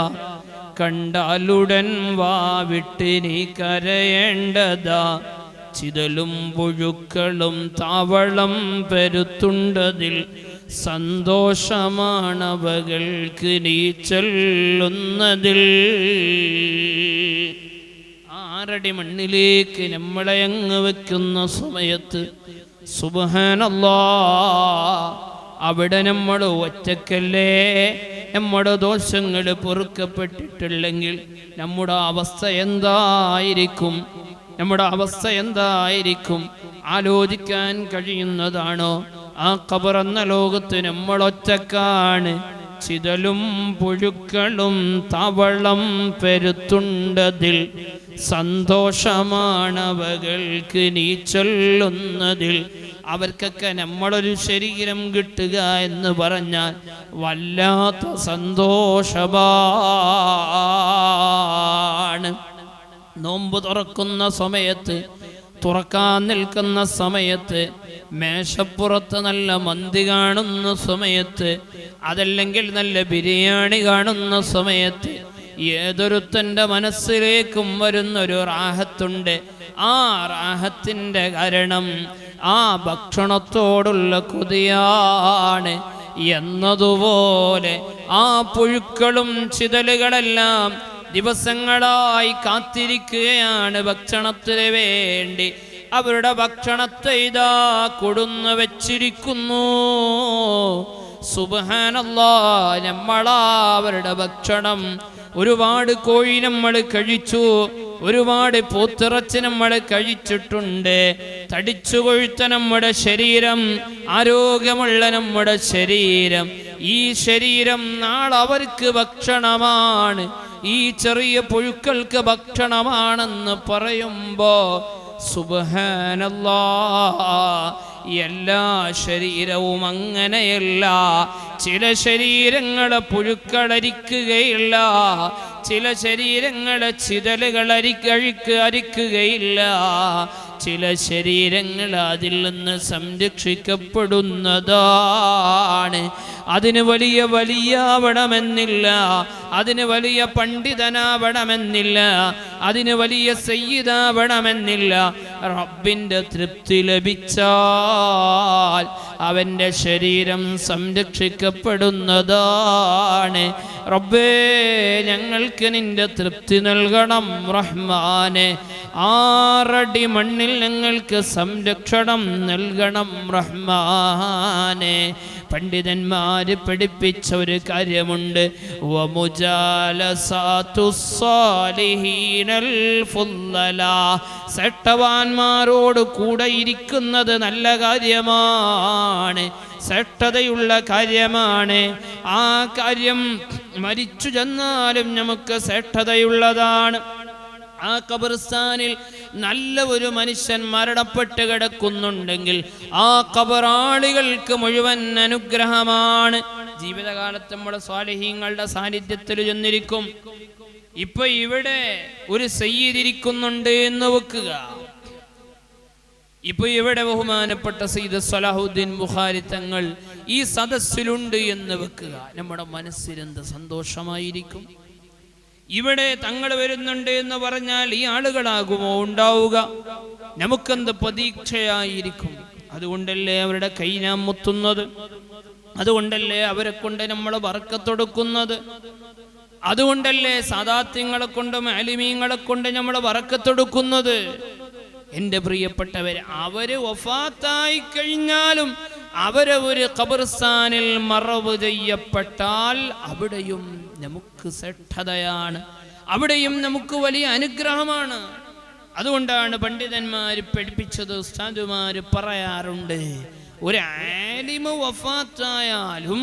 Speaker 1: കണ്ടാലുടൻ വാവിട്ടിനി കരയേണ്ടതാ, ചിതലും പുഴുക്കളും താവളം പെരുത്തുണ്ടതിൽ സന്തോഷമാണവകൾക്ക് നീ ചൊല്ലുന്നതിൽ. 6 അടി മണ്ണിലേക്ക് നമ്മളെ അങ്ങ് വെക്കുന്ന സമയത്ത് സുബ്ഹാനല്ലാഹ്, അവിടെ നമ്മൾ ഒറ്റക്കല്ലേ. നമ്മുടെ ദോഷങ്ങൾ പൊറുക്കപ്പെട്ടിട്ടില്ലെങ്കിൽ നമ്മുടെ അവസ്ഥ എന്തായിരിക്കും? നമ്മുടെ അവസ്ഥ എന്തായിരിക്കും? ആലോചിക്കാൻ കഴിയുന്നതാണോ? ആ ഖബർ എന്ന ലോകത്ത് നമ്മൾ ഒറ്റക്കാണ്. ചിതലും പുഴുക്കളും തവളം പെരുത്തുണ്ടതിൽ സന്തോഷമാണവകൾക്ക് നീ ചൊല്ലുന്നതിൽ. അവർക്കൊക്കെ നമ്മളൊരു ശരീരം കിട്ടുക എന്ന് പറഞ്ഞാൽ വല്ലാത്ത സന്തോഷമാണ്. നോമ്പ് തുറക്കുന്ന സമയത്ത്, തുറക്കാൻ നിൽക്കുന്ന സമയത്ത്, മേശപ്പുറത്ത് നല്ല മന്തി കാണുന്ന സമയത്ത്, അതല്ലെങ്കിൽ നല്ല ബിരിയാണി കാണുന്ന സമയത്ത് ഏതൊരുത്തൻ്റെ മനസ്സിലേക്കും വരുന്നൊരു റാഹത്തുണ്ട്. ആ റാഹത്തിൻ്റെ കാരണം ആ ഭക്ഷണത്തോടുള്ള കൊതിയാണ്. എന്നതുപോലെ ആ പുഴുക്കളും ചിതലുകളെല്ലാം ദിവസങ്ങളായി കാത്തിരിക്കുകയാണ് ഭക്ഷണത്തിന് വേണ്ടി. അവരുടെ ഭക്ഷണത്തെ ഇതാ കൊടുന്നു വെച്ചിരിക്കുന്നു. സുബ്ഹാനല്ലാഹ്, നമ്മളവരുടെ ഭക്ഷണം, ഒരുപാട് കോഴി നമ്മൾ കഴിച്ചു, ഒരുപാട് പോത്തിറച്ചി നമ്മൾ കഴിച്ചിട്ടുണ്ട്. തടിച്ചു കൊഴുത്ത നമ്മുടെ ശരീരം, ആരോഗ്യമുള്ള നമ്മുടെ ശരീരം, ഈ ശരീരം നാളെ അവർക്ക് ഭക്ഷണമാണ്. ഈ ചെറിയ പുഴുക്കൾക്ക് ഭക്ഷണമാണെന്ന് പറയുമ്പോ സുബ്ഹാനല്ലാഹ്, എല്ലാ ശരീരവും അങ്ങനെയല്ല. ചില ശരീരങ്ങളെ പുഴുക്കളരിക്കുകയില്ല, ചില ശരീരങ്ങളെ ചിതലുകൾ അരിക്കുകയില്ല, ചില ശരീരങ്ങൾ അതിൽ നിന്ന് സംരക്ഷിക്കപ്പെടുന്നതാണ്. അതിന് വലിയ വലിയാവണമെന്നില്ല, അതിന് വലിയ പണ്ഡിതനാവണമെന്നില്ല, അതിന് വലിയ സയ്യിദാവണമെന്നില്ല. റബ്ബിൻ്റെ തൃപ്തി ലഭിച്ചാൽ അവൻ്റെ ശരീരം സംരക്ഷിക്കപ്പെടുന്നതാണ്. റബ്ബേ, ഞങ്ങൾക്ക് നിന്റെ തൃപ്തി നൽകണം റഹ്മാനെ. 6 അടി മണ്ണിൽ ഞങ്ങൾക്ക് സംരക്ഷണം നൽകണം റഹ്മാനെ. പണ്ഡിതന്മാര് പഠിപ്പിച്ച ഒരു കാര്യമുണ്ട്, ശ്രേഷ്ഠവാന്മാരോട് കൂടെ ഇരിക്കുന്നത് നല്ല കാര്യമാണ്. ശ്രേഷ്ഠതയുള്ള കാര്യമാണ്. ആ കാര്യം മരിച്ചു ചെന്നാലും നമുക്ക് ശ്രേഷ്ഠതയുള്ളതാണ്. ആ ഖബർസ്ഥാനിൽ നല്ല ഒരു മനുഷ്യൻ മരണപ്പെട്ട് കിടക്കുന്നുണ്ടെങ്കിൽ ആ ഖബറാളികൾക്ക് മുഴുവൻ അനുഗ്രഹമാണ്. ജീവിതകാലത്ത് നമ്മുടെ സ്വാലിഹീങ്ങളുടെ സാന്നിധ്യത്തിൽ ചെന്നിരിക്കും. ഇപ്പൊ ഇവിടെ ഒരു സയ്യിദ് ഇരിക്കുന്നുണ്ട് എന്ന് വെക്കുക. ഇപ്പൊ ഇവിടെ ബഹുമാനപ്പെട്ട സയ്യിദ് സലാഹുദ്ദീൻ ബുഖാരി തങ്ങൾ ഈ സദസ്സിലുണ്ട് എന്ന് വെക്കുക. നമ്മുടെ മനസ്സിലെന്ത് സന്തോഷമായിരിക്കും. ഇവിടെ തങ്ങൾ വരുന്നുണ്ട് എന്ന് പറഞ്ഞാൽ ഈ ആളുകളാകുമോ ഉണ്ടാവുക? നമുക്കെന്ത് പ്രതീക്ഷയായിരിക്കും. അതുകൊണ്ടല്ലേ അവരുടെ കൈ നാം മുത്തുന്നത്, അതുകൊണ്ടല്ലേ അവരെ കൊണ്ട് നമ്മൾ ബർക്കത്തൊടുക്കുന്നത്, അതുകൊണ്ടല്ലേ സാദാത്യങ്ങളെ കൊണ്ടും അലിമീങ്ങളെ കൊണ്ട് നമ്മൾ ബർക്കത്തൊടുക്കുന്നത്. എൻ്റെ പ്രിയപ്പെട്ടവരെ, അവര് വഫാത്തായി കഴിഞ്ഞാലും അവരെ ഒരു ഖബർസ്ഥാനിൽ മറവ് ചെയ്യപ്പെട്ടാൽ അവിടെയും നമുക്ക് ശ്രേഷ്ഠതയാണ്, അവിടെയും നമുക്ക് വലിയ അനുഗ്രഹമാണ്. അതുകൊണ്ടാണ് പണ്ഡിതന്മാര് പഠിപ്പിച്ചത്, ഉസ്താദുമാര് പറയാറുണ്ട്, ഒരു ആലിമ് വഫാത്തായാലും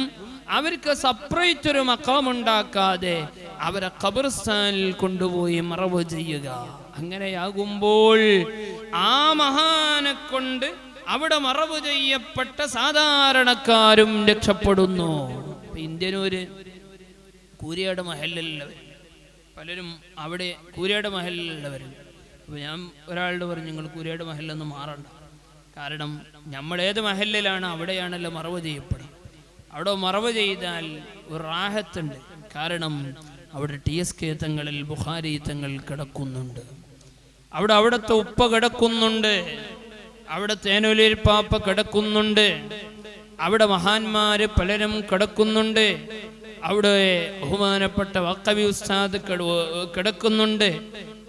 Speaker 1: അവർക്ക് സെപ്പറേറ്റ് ഒരു മഖാമുണ്ടാക്കാതെ അവരെ ഖബർസ്ഥാനിൽ കൊണ്ടുപോയി മറവ് ചെയ്യുക. അങ്ങനെയാകുമ്പോൾ ആ മഹാനെ കൊണ്ട് അവിടെ മറവ് ചെയ്യപ്പെട്ട സാധാരണക്കാരും രക്ഷപ്പെടുന്നു. ഇന്ത്യനൂര് കൂരിയാട് മഹലിലുള്ളവർ പലരും അവിടെ കൂരിയാട് മഹലിലുള്ളവരും. അപ്പോൾ ഞാൻ ഒരാളോട് പറഞ്ഞു, നിങ്ങൾ കൂരിയാട് മഹലിലൊന്ന് മാറണ്ട. കാരണം നമ്മളേത് മഹലിലാണ് അവിടെയാണല്ലോ മറവ് ചെയ്യപ്പെടുക. അവിടെ മറവ് ചെയ്താൽ ഒരു റാഹത്തുണ്ട്. കാരണം അവിടെ TSK തങ്ങളിൽ ബുഖാരി തങ്ങൾ കിടക്കുന്നുണ്ട്, അവിടുത്തെ ഉപ്പ കിടക്കുന്നുണ്ട്, അവിടെ തേനൊലിൽ പാപ്പ കിടക്കുന്നുണ്ട്, അവിടെ മഹാന്മാര് പലരും കിടക്കുന്നുണ്ട്, അവിടെ ബഹുമാനപ്പെട്ട വഖവി ഉസ്താദ് കിടക്കുന്നുണ്ട്.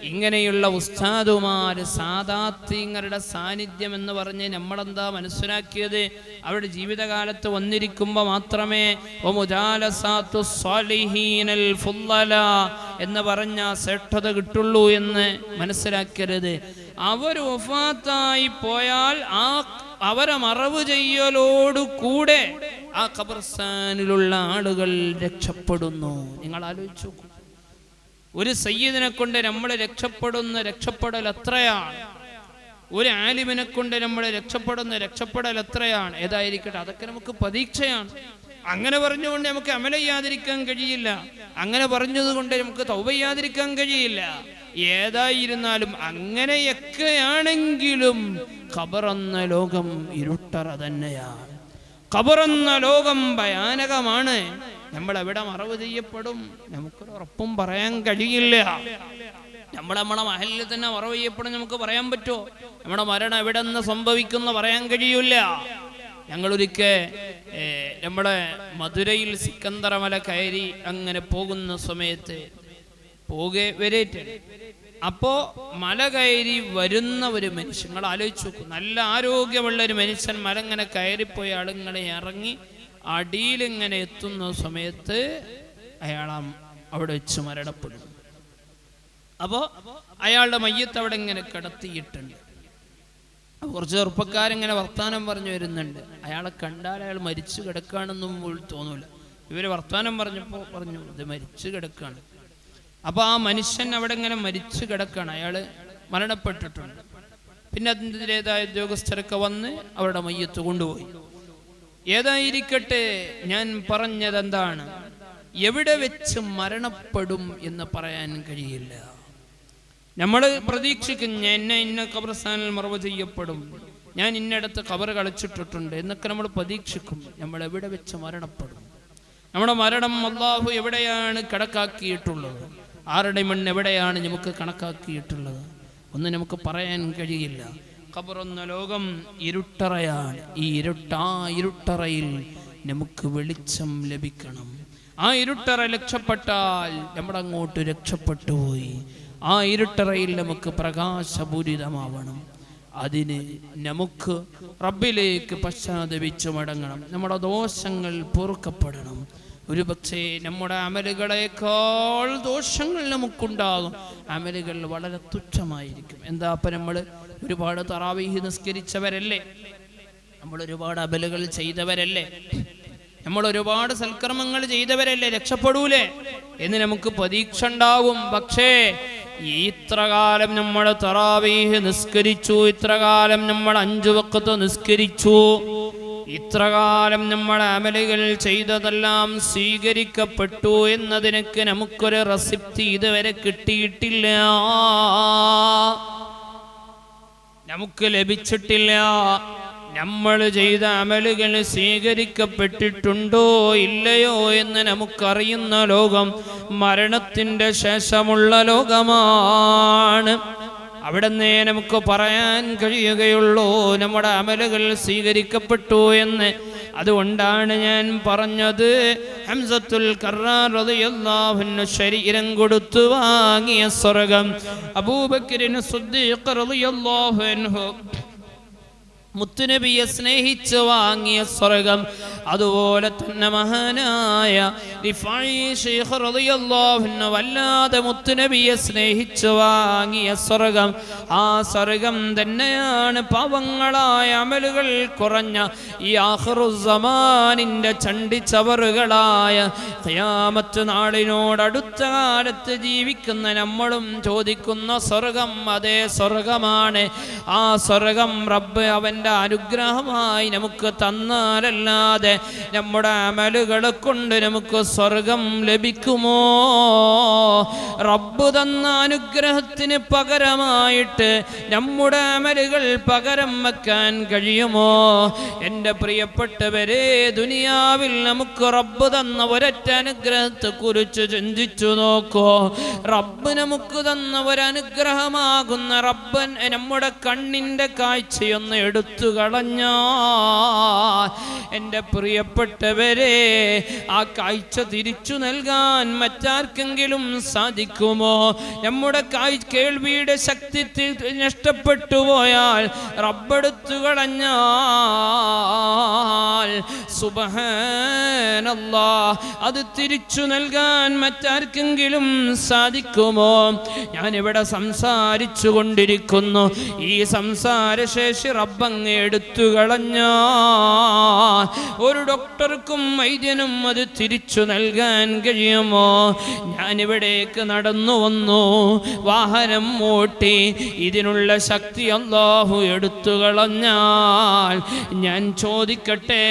Speaker 1: ഇങ്ങനെയുള്ള ഉസ്താദുമാര് സാദാത്യങ്ങളുടെ സാന്നിധ്യം എന്ന് പറഞ്ഞ് നമ്മളെന്താ മനസ്സിലാക്കിയത്? അവരുടെ ജീവിതകാലത്ത് വന്നിരിക്കുമ്പോൾ മാത്രമേ എന്ന് പറഞ്ഞ ശ്രേഷ്ഠത കിട്ടുള്ളൂ എന്ന് മനസ്സിലാക്കരുത്. അവർ വഫാത്തായി പോയാൽ അവരെ മറവ് ചെയ്യലോടുകൂടെ ആ ഖബർസ്ഥാനിലുള്ള ആളുകൾ രക്ഷപ്പെടുന്നു. നിങ്ങൾ ആലോചിച്ചു നോക്കൂ, ഒരു സയ്യിദിനെ കൊണ്ട് നമ്മൾ രക്ഷപ്പെടൽ എത്രയാണ്, ഒരു ആലിമിനെ കൊണ്ട് നമ്മൾ രക്ഷപ്പെടൽ എത്രയാണ്. ഏതായിരിക്കട്ടെ, അതൊക്കെ നമുക്ക് പ്രതീക്ഷയാണ്. അങ്ങനെ പറഞ്ഞുകൊണ്ട് നമുക്ക് അമൽ ചെയ്യാതിരിക്കാൻ കഴിയില്ല, അങ്ങനെ പറഞ്ഞതുകൊണ്ട് നമുക്ക് തൗബ ചെയ്യാതിരിക്കാൻ കഴിയില്ല. ഏതായിരുന്നാലും അങ്ങനെയൊക്കെയാണെങ്കിലും ഖബറെന്ന ലോകം ഇരുട്ടറ തന്നെയാണ്. ഖബറെന്ന ലോകം ഭയാനകമാണ്. നമ്മൾ എവിടെ മറവ് ചെയ്യപ്പെടും നമുക്കൊരു ഉറപ്പും പറയാൻ കഴിയില്ല. നമ്മളെ മഹലിൽ തന്നെ മറവ് ചെയ്യപ്പെടും നമുക്ക് പറയാൻ പറ്റുമോ? നമ്മുടെ മരണം എവിടെ നിന്ന് സംഭവിക്കുന്ന പറയാൻ കഴിയില്ല. ഞങ്ങളൊരിക്കൽ നമ്മുടെ മധുരയിൽ സിക്കന്ദറമല കയറി അങ്ങനെ പോകുന്ന സമയത്ത് അപ്പോ മല കയറി വരുന്ന ഒരു മനുഷ്യൻ, നിങ്ങൾ ആലോചിച്ച് നോക്കൂ, നല്ല ആരോഗ്യമുള്ള ഒരു മനുഷ്യൻ മല ഇങ്ങനെ കയറിപ്പോയി ആളിങ്ങനെ ഇറങ്ങി അടിയിലിങ്ങനെ എത്തുന്ന സമയത്ത് അയാൾ അവിടെ വെച്ച് മരണപ്പെടും. അപ്പോൾ അയാളുടെ മയ്യത്ത് അവിടെ ഇങ്ങനെ കിടത്തിയിട്ടുണ്ട്. കുറച്ച് ചെറുപ്പക്കാരിങ്ങനെ വർത്താനം പറഞ്ഞു വരുന്നുണ്ട്. അയാളെ കണ്ടാൽ അയാൾ മരിച്ചു കിടക്കുകയാണെന്നും തോന്നൂല. ഇവര് വർത്താനം പറഞ്ഞപ്പോൾ പറഞ്ഞു ഇത് മരിച്ചു കിടക്കുകയാണ്. അപ്പോൾ ആ മനുഷ്യൻ അവിടെ ഇങ്ങനെ മരിച്ചു കിടക്കുകയാണ്, അയാൾ മരണപ്പെട്ടിട്ടുണ്ട്. പിന്നെ അതിൻ്റെതായ ഉദ്യോഗസ്ഥരൊക്കെ വന്ന് അവരുടെ മയ്യത്ത് കൊണ്ടുപോയി. ഏതായിരിക്കട്ടെ, ഞാൻ പറഞ്ഞതെന്താണ്, എവിടെ വെച്ച് മരണപ്പെടും എന്ന് പറയാൻ കഴിയില്ല. നമ്മൾ പ്രതീക്ഷിക്കും എന്നെ ഇന്ന ഖബർസ്ഥാനിൽ മറവ് ചെയ്യപ്പെടും, ഞാൻ ഇന്നടത്ത് ഖബർ കളിച്ചിട്ടിട്ടുണ്ട് എന്നൊക്കെ നമ്മൾ പ്രതീക്ഷിക്കും. നമ്മൾ എവിടെ വെച്ച് മരണപ്പെടും? നമ്മുടെ മരണം അല്ലാഹു എവിടെയാണ് കണക്കാക്കിയിട്ടുള്ളത്? ആരുടെ മണ്ണ് എവിടെയാണ് നമുക്ക് കണക്കാക്കിയിട്ടുള്ളത്? ഒന്നും നമുക്ക് പറയാൻ കഴിയില്ല. ഖബറെന്ന ലോകം ഇരുട്ടറയാണ്. ഈ ഇരുട്ടറയിൽ നമുക്ക് വെളിച്ചം ലഭിക്കണം. ആ ഇരുട്ടറ രക്ഷപ്പെട്ടാൽ നമ്മളങ്ങോട്ട് രക്ഷപ്പെട്ടു പോയി. ആ ഇരുട്ടറയിൽ നമുക്ക് പ്രകാശപൂരിതമാവണം. അതിന് നമുക്ക് റബ്ബിലേക്ക് പശ്ചാത്തപിച്ചു മടങ്ങണം. നമ്മുടെ ദോഷങ്ങൾ പൊറുക്കപ്പെടണം. ഒരു പക്ഷേ നമ്മുടെ അമലുകളേക്കാൾ ദോഷങ്ങൾ നമുക്കുണ്ടാകും. അമലുകൾ വളരെ തുച്ഛമായിരിക്കും. എന്താ അപ്പം നമ്മൾ ഒരുപാട് തറാവീഹ് നിസ്കരിച്ചവരല്ലേ? നമ്മൾ ഒരുപാട് അമലുകൾ ചെയ്തവരല്ലേ, നമ്മൾ ഒരുപാട് സൽക്കർമ്മങ്ങൾ ചെയ്തവരല്ലേ, രക്ഷപ്പെടൂലേ എന്ന് നമുക്ക് പ്രതീക്ഷ ഉണ്ടാവും. പക്ഷേ ഇത്രകാലം നമ്മൾ തറാവീഹ് നിസ്കരിച്ചു, ഇത്രകാലം നമ്മൾ 5 വഖ്ത് നിസ്കരിച്ചു, ഇത്രകാലം നമ്മൾ അമലുകൾ ചെയ്തതെല്ലാം സ്വീകരിക്കപ്പെട്ടു എന്നതിനൊക്കെ നമുക്കൊരു റെസിപ്റ്റ് ഇതുവരെ കിട്ടിയിട്ടില്ല, നമുക്ക് ലഭിച്ചിട്ടില്ല. നമ്മൾ ചെയ്ത അമലുകൾ സ്വീകരിക്കപ്പെട്ടിട്ടുണ്ടോ ഇല്ലയോ എന്ന് നമുക്കറിയുന്ന ലോകം മരണത്തിൻ്റെ ശേഷമുള്ള ലോകമാണ്. അവിടുന്ന് നമുക്ക് പറയാൻ കഴിയുകയുള്ളൂ നമ്മുടെ അമലുകൾ സ്വീകരിക്കപ്പെട്ടു എന്ന്. അതുകൊണ്ടാണ് ഞാൻ പറഞ്ഞത്, ഹംസത്തുൽ കർറാർ റളിയല്ലാഹു അൻഹു ശരീരം കൊടുത്തു വാങ്ങിയ സ്വർഗം, അബൂബക്കറിന് സിദ്ദീഖ് റളിയല്ലാഹു അൻഹു മുത്തുനബിയെ സ്നേഹിച്ച് വാങ്ങിയ സ്വർഗം, അതുപോലെ തന്നെ മഹാനായ റിഫായി ശൈഖ് റളിയല്ലാഹു അൻഹു വല്ലാതെ മുത്തുനബിയെ സ്നേഹിച്ച് വാങ്ങിയ സ്വർഗം, ആ സ്വർഗം തന്നെയാണ് പാവങ്ങളായ അമലുകൾ കുറഞ്ഞ ഈ ആഖിറുസ്സമാനിൻ്റെ ചണ്ടിച്ചവറുകളായ ഖിയാമത്ത് നാളിനോടടുത്ത കാലത്ത് ജീവിക്കുന്ന നമ്മളും ചോദിക്കുന്ന സ്വർഗം അതേ സ്വർഗമാണ്. ആ സ്വർഗം റബ്ബ് അവൻ്റെ അനുഗ്രഹമായി നമുക്ക് തന്നാലല്ലാതെ നമ്മുടെ അമലുകളെ കൊണ്ട് നമുക്ക് സ്വർഗം ലഭിക്കുമോ? റബ്ബ് തന്ന അനുഗ്രഹത്തിന് പകരമായിട്ട് നമ്മുടെ അമലുകൾ പകരം വെക്കാൻ കഴിയുമോ? എൻ്റെ പ്രിയപ്പെട്ടവരെ, ദുനിയാവിൽ നമുക്ക് റബ്ബ് തന്ന ഒരൊറ്റ അനുഗ്രഹത്തെ കുറിച്ച് ചിന്തിച്ചു നോക്കൂ. റബ്ബ് നമുക്ക് തന്ന ഒരനുഗ്രഹമാകുന്ന റബ്ബ് നമ്മുടെ കണ്ണിൻ്റെ കാഴ്ചയൊന്ന് എടുത്തു കളഞ്ഞാൽ, എൻ്റെ പ്രിയപ്പെട്ടവരെ, ആ കാഴ്ച തിരിച്ചു നൽകാൻ മറ്റാർക്കെങ്കിലും സാധിക്കുമോ? നമ്മുടെ കേൾവിയുടെ ശക്തി നഷ്ടപ്പെട്ടു പോയാൽ, റബ്ബെടുത്തു കളഞ്ഞാൽ സുബ്ഹാനല്ലാഹ്, അത് തിരിച്ചു നൽകാൻ മറ്റാർക്കെങ്കിലും സാധിക്കുമോ? ഞാനിവിടെ സംസാരിച്ചു കൊണ്ടിരിക്കുന്നു, ഈ സംസാരശേഷി റബ്ബങ്ങ് എടുത്തു കളഞ്ഞാൽ ഒരു ഡോക്ടർക്കും വൈദ്യനും അത് തിരിച്ചു നൽകാൻ കഴിയുമോ? ഞാനിവിടേക്ക് നടന്നു വന്നു, വാഹനം ഓട്ടി, ഇതിനുള്ള ശക്തി അല്ലാഹു എടുത്തു കളഞ്ഞാൽ ഞാൻ ചോദിക്കട്ടെ,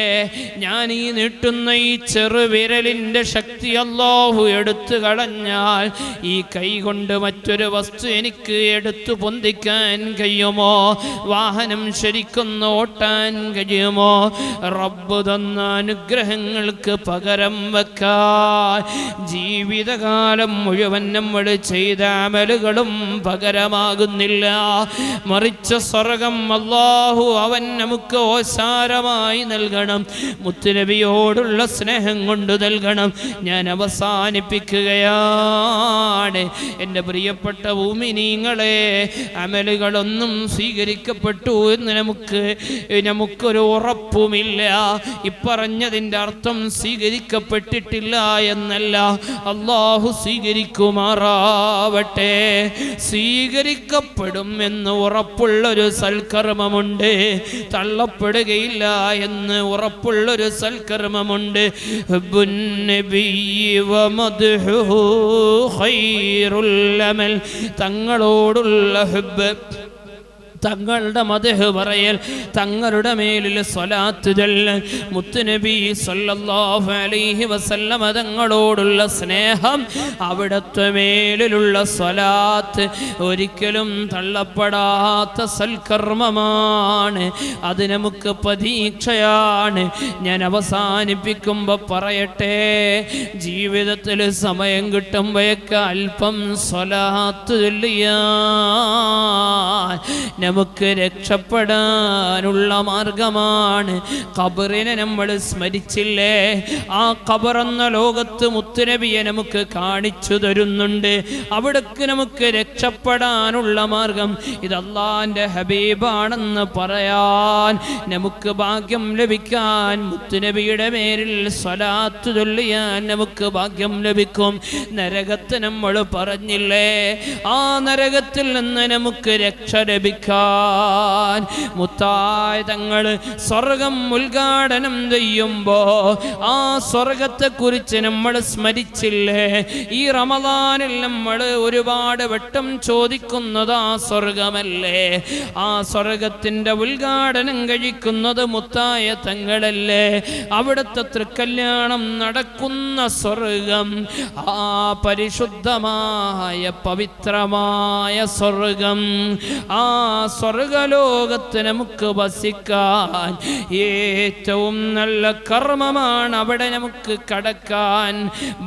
Speaker 1: ഞാൻ ഈ നീട്ടുന്ന ഈ ചെറുവിരലിൻ്റെ ശക്തി അല്ലാഹു എടുത്തു കളഞ്ഞാൽ ഈ കൈ കൊണ്ട് മറ്റൊരു വസ്തു എനിക്ക് എടുത്തു പൊന്തിക്കാൻ കഴിയുമോ? വാഹനം ശരിക്കൊന്ന് ഓട്ടാൻ കഴിയുമോ? റബ്ബ് തന്ന അനുഗ്രഹങ്ങൾക്ക് പകരം വെക്കാൻ ജീവിതകാലം മുഴുവൻ നമ്മൾ ചെയ്ത അമലുകളും പകരമാകുന്നില്ല. മറിച്ച സ്വർഗം അല്ലാഹു അവൻ നമുക്ക് ഓശാരമായി നൽകണം, മുത്തുനബിയോടുള്ള സ്നേഹം കൊണ്ട് നൽകണം. ഞാൻ അവസാനിപ്പിക്കുകയാണ്. എൻ്റെ പ്രിയപ്പെട്ട മുഅ്മിനീങ്ങളെ, അമലുകളൊന്നും സ്വീകരിക്കപ്പെട്ടു എന്ന് നമുക്കൊരു ഉറപ്പുമില്ല. ഇപ്പറഞ്ഞതിൻ്റെ അർത്ഥം സ്വീകരിക്കപ്പെട്ടിട്ടില്ല എന്നല്ല, അല്ലാഹു സ്വീകരിക്കുമാറാവട്ടെ. സ്വീകരിക്കപ്പെടും എന്ന് ഉറപ്പുള്ളൊരു സൽക്കർമ്മമുണ്ട്, തള്ളപ്പെടുകയില്ല എന്ന് ഉറപ്പുള്ളൊരു സൽക്കർമ്മമുണ്ട്. ഹുബ്ബുൻ നബിയ്യി വമദ്ഹുഹു ഖൈറുൽ അമൽ, തങ്ങളോടുള്ള ഹുബ്ബ്, തങ്ങളുടെ മദ്ഹ് പറയൽ, തങ്ങളുടെ മേലിൽ സ്വലാത്ത് ചൊല്ലൽ, മുത്തുനബി സല്ലല്ലാഹു അലൈഹി വസല്ലമ തങ്ങളോടുള്ള സ്നേഹം, അവിടുത്തെ മേലിലുള്ള സ്വലാത്ത് ഒരിക്കലും തള്ളപ്പെടാത്ത സൽക്കർമ്മമാണ്. അത് നമുക്ക് പ്രതീക്ഷയാണ്. ഞാൻ അവസാനിപ്പിക്കുമ്പോൾ പറയട്ടെ, ജീവിതത്തിൽ സമയം കിട്ടുമ്പോഴൊക്കെ അല്പം സ്വലാത്ത് ചൊല്ലിയാൽ നമുക്ക് രക്ഷപ്പെടാനുള്ള മാർഗമാണ്. ഖബറിനെ നമ്മൾ സ്മരിച്ചില്ലേ? ആ ഖബറെന്ന ലോകത്ത് മുത്തുനബിയെ നമുക്ക് കാണിച്ചു തരുന്നുണ്ട്. അവിടേക്ക് നമുക്ക് രക്ഷപ്പെടാനുള്ള മാർഗം ഇത് അല്ലാഹുവിൻ്റെ ഹബീബാണെന്ന് പറയാൻ നമുക്ക് ഭാഗ്യം ലഭിക്കാൻ, മുത്തുനബിയുടെ മേലിൽ സ്വലാത്ത് ചൊല്ലിയാൻ നമുക്ക് ഭാഗ്യം ലഭിക്കും. നരകത്ത് നമ്മൾ പറഞ്ഞില്ലേ, ആ നരകത്തിൽ നിന്ന് നമുക്ക് രക്ഷ ലഭിക്കാൻ മുത്തായ തങ്ങൾ സ്വർഗം ഉദ്ഘാടനം ചെയ്യുമ്പോ ആ സ്വർഗത്തെക്കുറിച്ച് നമ്മൾ സ്മരിച്ചില്ലേ? ഈ റമദാനിൽ നമ്മൾ ഒരുപാട് വട്ടം ചോദിക്കുന്നത് ആ സ്വർഗമല്ലേ? ആ സ്വർഗത്തിന്റെ ഉദ്ഘാടനം കഴിക്കുന്നത് മുത്തായ തങ്ങളല്ലേ? അവിടുത്തെ തൃക്കല്യാണം നടക്കുന്ന സ്വർഗം, ആ പരിശുദ്ധമായ പവിത്രമായ സ്വർഗം, ആ സ്വർഗലോകത്ത് നമുക്ക് വസിക്കാൻ ഏറ്റവും നല്ല കർമ്മമാണ്. അവിടെ നമുക്ക് കടക്കാൻ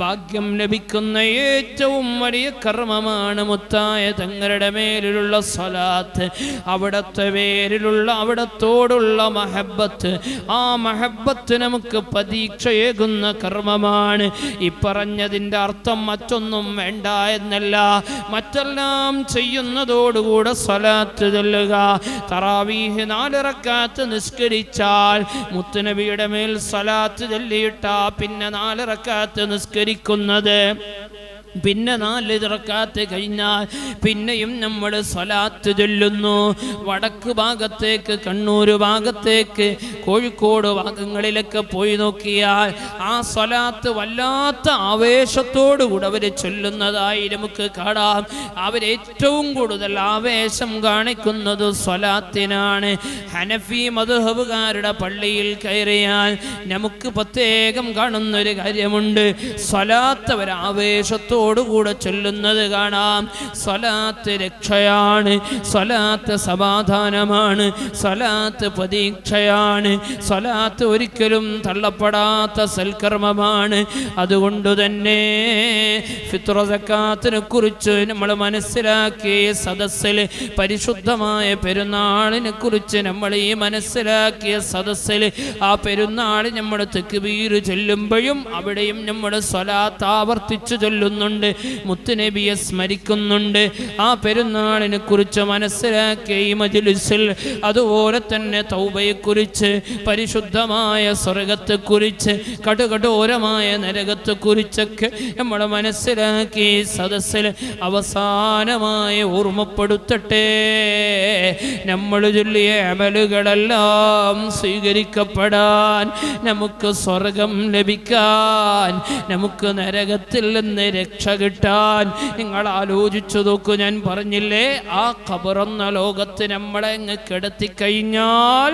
Speaker 1: ഭാഗ്യം ലഭിക്കുന്ന ഏറ്റവും വലിയ കർമ്മമാണ് മുത്തായ തങ്ങളുടെ മേലിലുള്ള സ്വലാത്ത്, അവിടത്തെ പേരിലുള്ള അവിടത്തോടുള്ള മഹബത്ത്. ആ മഹബത്ത് നമുക്ക് പ്രതീക്ഷയേകുന്ന കർമ്മമാണ്. ഈ പറഞ്ഞതിൻ്റെ അർത്ഥം മറ്റൊന്നും വേണ്ട എന്നല്ല, മറ്റെല്ലാം ചെയ്യുന്നതോടുകൂടെ സ്വലാത്ത് ചൊല്ലുക. തറാവീഹ് 4 റക്അത്ത് നിസ്കരിച്ചാൽ മുത്തുനബിയുടെ മേൽ സ്വലാത്ത് ചൊല്ലിയിട്ടാ പിന്നെ 4 റക്അത്ത് നിസ്കരിക്കുന്നത്. പിന്നെ 4 റക്അത്ത് കഴിഞ്ഞാൽ പിന്നെയും നമ്മൾ സ്വലാത്ത് ചൊല്ലുന്നു. വടക്ക് ഭാഗത്തേക്ക്, കണ്ണൂർ ഭാഗത്തേക്ക്, കോഴിക്കോട് ഭാഗങ്ങളിലൊക്കെ പോയി നോക്കിയാൽ ആ സ്വലാത്ത് വല്ലാത്ത ആവേശത്തോടുകൂടെ അവർ ചൊല്ലുന്നതായി നമുക്ക് കാണാം. അവരേറ്റവും കൂടുതൽ ആവേശം കാണിക്കുന്നത് സ്വലാത്തിനാണ്. ഹനഫി മദ്ഹബുകാരുടെ പള്ളിയിൽ കയറിയാൽ നമുക്ക് പ്രത്യേകം കാണുന്നൊരു കാര്യമുണ്ട്. സ്വലാത്ത് അവർ ആവേശത്തോട് കൂടെ ചൊല്ലുന്നത് കാണാം. സ്വലാത്ത് രക്ഷയാണ്, സ്വലാത്ത് സമാധാനമാണ്, സ്വലാത്ത് പ്രതീക്ഷയാണ്, സ്വലാത്ത് ഒരിക്കലും തള്ളപ്പെടാത്ത സൽക്കർമ്മമാണ്. അതുകൊണ്ട് തന്നെ ഫിത്ർ സക്കാത്തിനെ കുറിച്ച് നമ്മൾ മനസ്സിലാക്കിയ സദസ്സിൽ, പരിശുദ്ധമായ പെരുന്നാളിനെ കുറിച്ച് നമ്മൾ ഈ മനസ്സിലാക്കിയ സദസ്സിൽ, ആ പെരുന്നാൾ നമ്മൾ തക്ബീർ ചൊല്ലുമ്പോഴും അവിടെയും നമ്മൾ സ്വലാത്ത് ആവർത്തിച്ചു ചൊല്ലുന്നുണ്ട്, മുത്തുനബിയെ സ്മരിക്കുന്നുണ്ട്. ആ പെരുന്നാളിനെ കുറിച്ച് മനസ്സിലാക്കിയ ഈ മജ്ലിസിൽ അതുപോലെ തന്നെ തൗബയെക്കുറിച്ച്, പരിശുദ്ധമായ സ്വർഗത്തെക്കുറിച്ച്, കടുകടോരമായ നരകത്തെക്കുറിച്ചൊക്കെ നമ്മൾ മനസ്സിലാക്കി സദസ്സിൽ അവസാനമായി ഓർമ്മപ്പെടുത്തട്ടെ. നമ്മൾ ചൊല്ലിയ അമലുകളെല്ലാം സ്വീകരിക്കപ്പെടാൻ, നമുക്ക് സ്വർഗം ലഭിക്കാൻ, നമുക്ക് നരകത്തിൽ നിന്ന് രക്ഷ കിട്ടാൻ നിങ്ങൾ ആലോചിച്ചു നോക്കൂ. ഞാൻ പറഞ്ഞില്ലേ, ആ ഖബറെന്ന ലോകത്ത് നമ്മളെ അങ്ങ് കിടത്തിക്കഴിഞ്ഞാൽ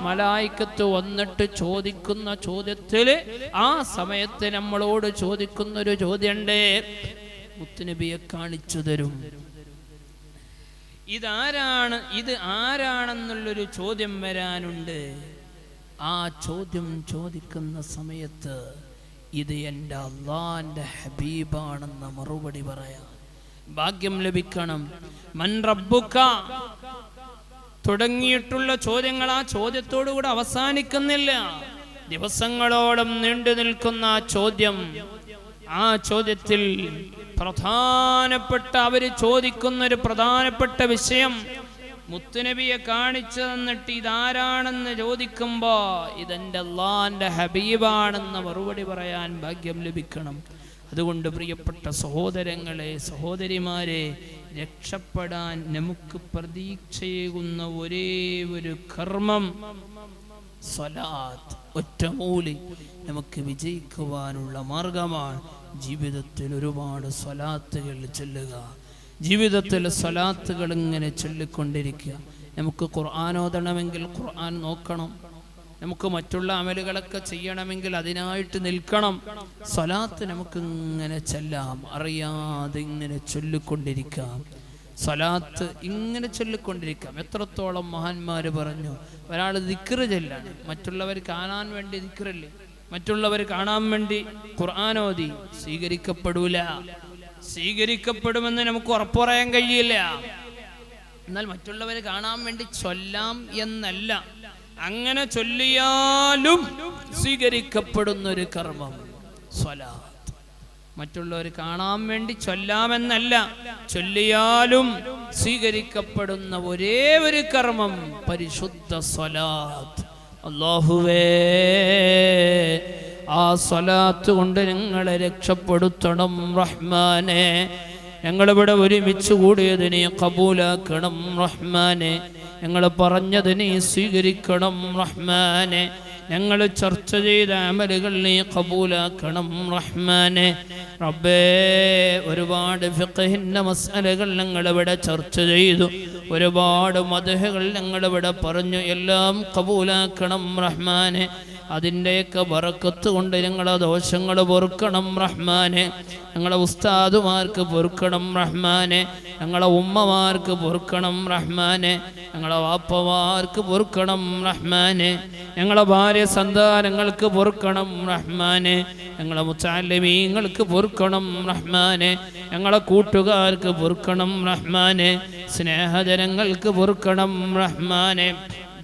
Speaker 1: മലായിക്കത്ത് വന്നിട്ട് ചോദിക്കുന്ന ചോദ്യത്തിൽ, ആ സമയത്ത് നമ്മളോട് ചോദിക്കുന്നൊരു ചോദ്യമുണ്ട്. മുത്തുനബിയെ കാണിച്ചു തരും. ഇത് ആരാണെന്നുള്ളൊരു ചോദ്യം വരാനുണ്ട്. ആ ചോദ്യം ചോദിക്കുന്ന സമയത്ത് ഇത് എൻ്റെ അള്ളാന്റെ ഹബീബാണെന്ന മറുപടി പറയാൻ ഭാഗ്യം ലഭിക്കണം. മൻ റബ്ബുക തുടങ്ങിയിട്ടുള്ള ചോദ്യങ്ങൾ ആ ചോദ്യത്തോടുകൂടെ അവസാനിക്കുന്നില്ല. ദിവസങ്ങളോളം നീണ്ടു നിൽക്കുന്ന ആ ചോദ്യം, ആ ചോദ്യത്തിൽ പ്രധാനപ്പെട്ട അവർ ചോദിക്കുന്നൊരു പ്രധാനപ്പെട്ട വിഷയം, മുത്തുനബിയെ കാണിച്ചു തന്നിട്ട് ഇതാരാണെന്ന് ചോദിക്കുമ്പോ ഇതെൻ്റെ അള്ളാന്റെ ഹബീബാണെന്ന് മറുപടി പറയാൻ ഭാഗ്യം ലഭിക്കണം. അതുകൊണ്ട് പ്രിയപ്പെട്ട സഹോദരങ്ങളെ, സഹോദരിമാരെ, രക്ഷപ്പെടാൻ നമുക്ക് പ്രതീക്ഷയേകുന്ന ഒരേ ഒരു കർമ്മം സ്വലാത്ത്. ഒറ്റമൂലി നമുക്ക് വിജയിക്കുവാനുള്ള മാർഗമാണ് ജീവിതത്തിൽ ഒരുപാട് സ്വലാത്തുകൾ ചൊല്ലുക. ജീവിതത്തിൽ സ്വലാത്തുകൾ ഇങ്ങനെ ചൊല്ലിക്കൊണ്ടിരിക്കുക. നമുക്ക് ഖുർആൻ ഓതണമെങ്കിൽ ഖുർആൻ നോക്കണം. നമുക്ക് മറ്റുള്ള അമലുകളൊക്കെ ചെയ്യണമെങ്കിൽ അതിനായിട്ട് നിൽക്കണം. സ്വലാത്ത് നമുക്ക് ഇങ്ങനെ ചെല്ലാം, അറിയാതെ ഇങ്ങനെ ചൊല്ലിക്കൊണ്ടിരിക്കാം. സ്വലാത്ത് ഇങ്ങനെ ചൊല്ലിക്കൊണ്ടിരിക്കാം. എത്രത്തോളം മഹാന്മാർ പറഞ്ഞു, ഒരാൾ ദിക്റ് ചൊല്ലാണ്, മറ്റുള്ളവർ കാണാൻ വേണ്ടി ദിക്റില്ലേ, മറ്റുള്ളവർ കാണാൻ വേണ്ടി ഖുർആൻ ഓതി, സ്വീകരിക്കപ്പെടൂല. സ്വീകരിക്കപ്പെടുമെന്ന് നമുക്ക് ഉറപ്പ് പറയാൻ കഴിയില്ല. എന്നാൽ മറ്റുള്ളവർ കാണാൻ വേണ്ടി ചൊല്ലാം എന്നല്ല, അങ്ങനെ ചൊല്ലിയാലും സ്വീകരിക്കപ്പെടുന്നൊരു കർമ്മം സ്വലാത്ത്. മറ്റുള്ളവർ കാണാൻ വേണ്ടി ചൊല്ലാമെന്നല്ല, ചൊല്ലിയാലും സ്വീകരിക്കപ്പെടുന്ന ഒരേ ഒരു കർമ്മം പരിശുദ്ധ സ്വലാത്ത്. അല്ലാഹുവേ, ആ സ്വലാത്ത് കൊണ്ട് ഞങ്ങളെ രക്ഷപ്പെടുത്തണം റഹ്മാനെ. ഞങ്ങളിവിടെ ഒരുമിച്ച് കൂടിയത് നീ കബൂലാക്കണം റഹ്മാനെ. ഞങ്ങൾ പറഞ്ഞത് നീ സ്വീകരിക്കണം റഹ്മാനെ. ഞങ്ങൾ ചർച്ച ചെയ്ത അമലുകൾ നീ കബൂലാക്കണം റഹ്മാനെ. റബ്ബേ, ഒരുപാട് ഫിഖഹിന്റെ മസ്അലകൾ ഞങ്ങളിവിടെ ചർച്ച ചെയ്തു, ഒരുപാട് മദ്ഹുകൾ ഞങ്ങളിവിടെ പറഞ്ഞു. എല്ലാം കബൂലാക്കണം റഹ്മാനെ. അതിൻ്റെയൊക്കെ ബറക്കത്ത് കൊണ്ട് ഞങ്ങളെ ദോഷങ്ങൾ പൊറുക്കണം റഹ്മാനെ. ഞങ്ങളെ ഉസ്താദുമാർക്ക് പൊറുക്കണം റഹ്മാനെ. ഞങ്ങളെ ഉമ്മമാർക്ക് പൊറുക്കണം റഹ്മാനെ. ഞങ്ങളെ വാപ്പമാർക്ക് പൊറുക്കണം റഹ്മാനെ. ഞങ്ങളെ ഭാര്യ സന്താനങ്ങൾക്ക് പൊറുക്കണം റഹ്മാനെ. ഞങ്ങളെ മുത്തഅല്ലിമീങ്ങൾക്ക് പൊറുക്കണം റഹ്മാനെ. ഞങ്ങളെ കൂട്ടുകാർക്ക് പൊറുക്കണം റഹ്മാനെ. സ്നേഹജനങ്ങൾക്ക് പൊറുക്കണം റഹ്മാനെ.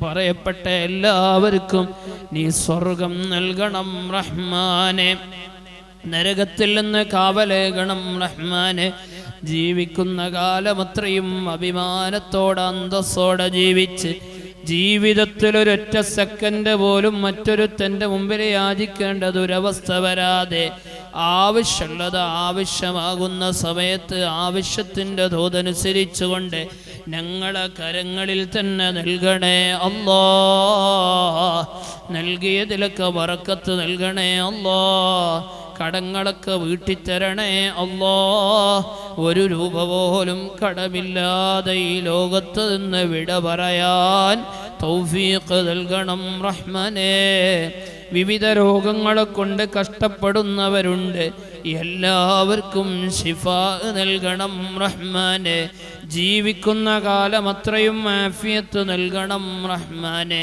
Speaker 1: പറയപ്പെട്ട എല്ലാവർക്കും നീ സ്വർഗം നൽകണം റഹ്മാനെ. നരകത്തിൽ നിന്ന് കാവലേകണം റഹ്മാനെ. ജീവിക്കുന്ന കാലമത്രയും അഭിമാനത്തോടെ അന്തസ്സോടെ ജീവിച്ച് ജീവിതത്തിൽ ഒരൊറ്റ സെക്കൻഡ് പോലും മറ്റൊരുത്തൻ്റെ മുമ്പിൽ യാചിക്കേണ്ട ദുരവസ്ഥ വരാതെ ആവശ്യമുള്ളത് ആവശ്യമാകുന്ന സമയത്ത് ആവശ്യത്തിൻ്റെ തോതനുസരിച്ചുകൊണ്ട് ഞങ്ങളെ കരങ്ങളിൽ തന്നെ നൽകണേ അല്ലാ. നൽകിയതിലൊക്കെ ബറക്കത്ത് നൽകണേ അല്ലാ. കടങ്ങളൊക്കെ വീട്ടിത്തരണേ അല്ലാ. ഒരു രൂപ പോലും കടമില്ലാതെ ഈ ലോകത്ത് നിന്ന് വിട പറയാൻ തൗഫീഖ് നൽകണം റഹ്മാനേ. വിവിധ രോഗങ്ങളെ കൊണ്ട് കഷ്ടപ്പെടുന്നവരുണ്ട്, എല്ലാവർക്കും ശിഫാ നൽകണം റഹ്മാനെ. ജീവിക്കുന്ന കാലമത്രയും ആഫിയത്ത് നൽകണം റഹ്മാനെ.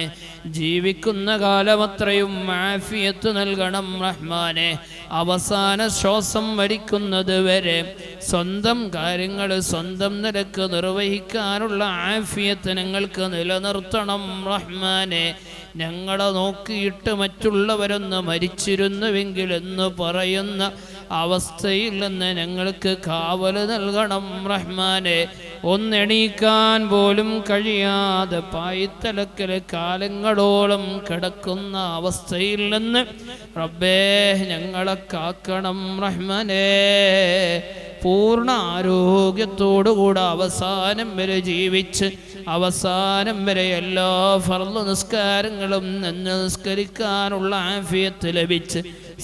Speaker 1: ജീവിക്കുന്ന കാലമത്രയും ആഫിയത്ത് നൽകണം റഹ്മാനെ. അവസാന ശ്വാസം വലിക്കുന്നത് വരെ സ്വന്തം കാര്യങ്ങൾ സ്വന്തം നിലക്ക് നിർവഹിക്കാനുള്ള ആഫിയത്ത് ഞങ്ങൾക്ക് നിലനിർത്തണം റഹ്മാനെ. ഞങ്ങളെ നോക്കിയിട്ട് മറ്റുള്ളവരൊന്ന് മരിച്ചിരുന്നുവെങ്കിൽ എന്ന് പറയുന്ന അവസ്ഥയിൽ നിന്ന് ഞങ്ങൾക്ക് കാവൽ നൽകണം റഹ്മാനെ. ഒന്നെണീക്കാൻ പോലും കഴിയാതെ പായിത്തലക്കൽ കാലങ്ങളോളം കിടക്കുന്ന അവസ്ഥയിൽ നിന്ന് റബ്ബേ ഞങ്ങളെ കാക്കണം റഹ്മാനെ. പൂർണ്ണ ആരോഗ്യത്തോടുകൂടെ അവസാനം വരെ ജീവിച്ച് അവസാനം വരെ എല്ലാ ഫർള് നിസ്കാരങ്ങളും നിസ്കരിക്കാനുള്ള ആഫിയത്ത് ലഭിച്ച്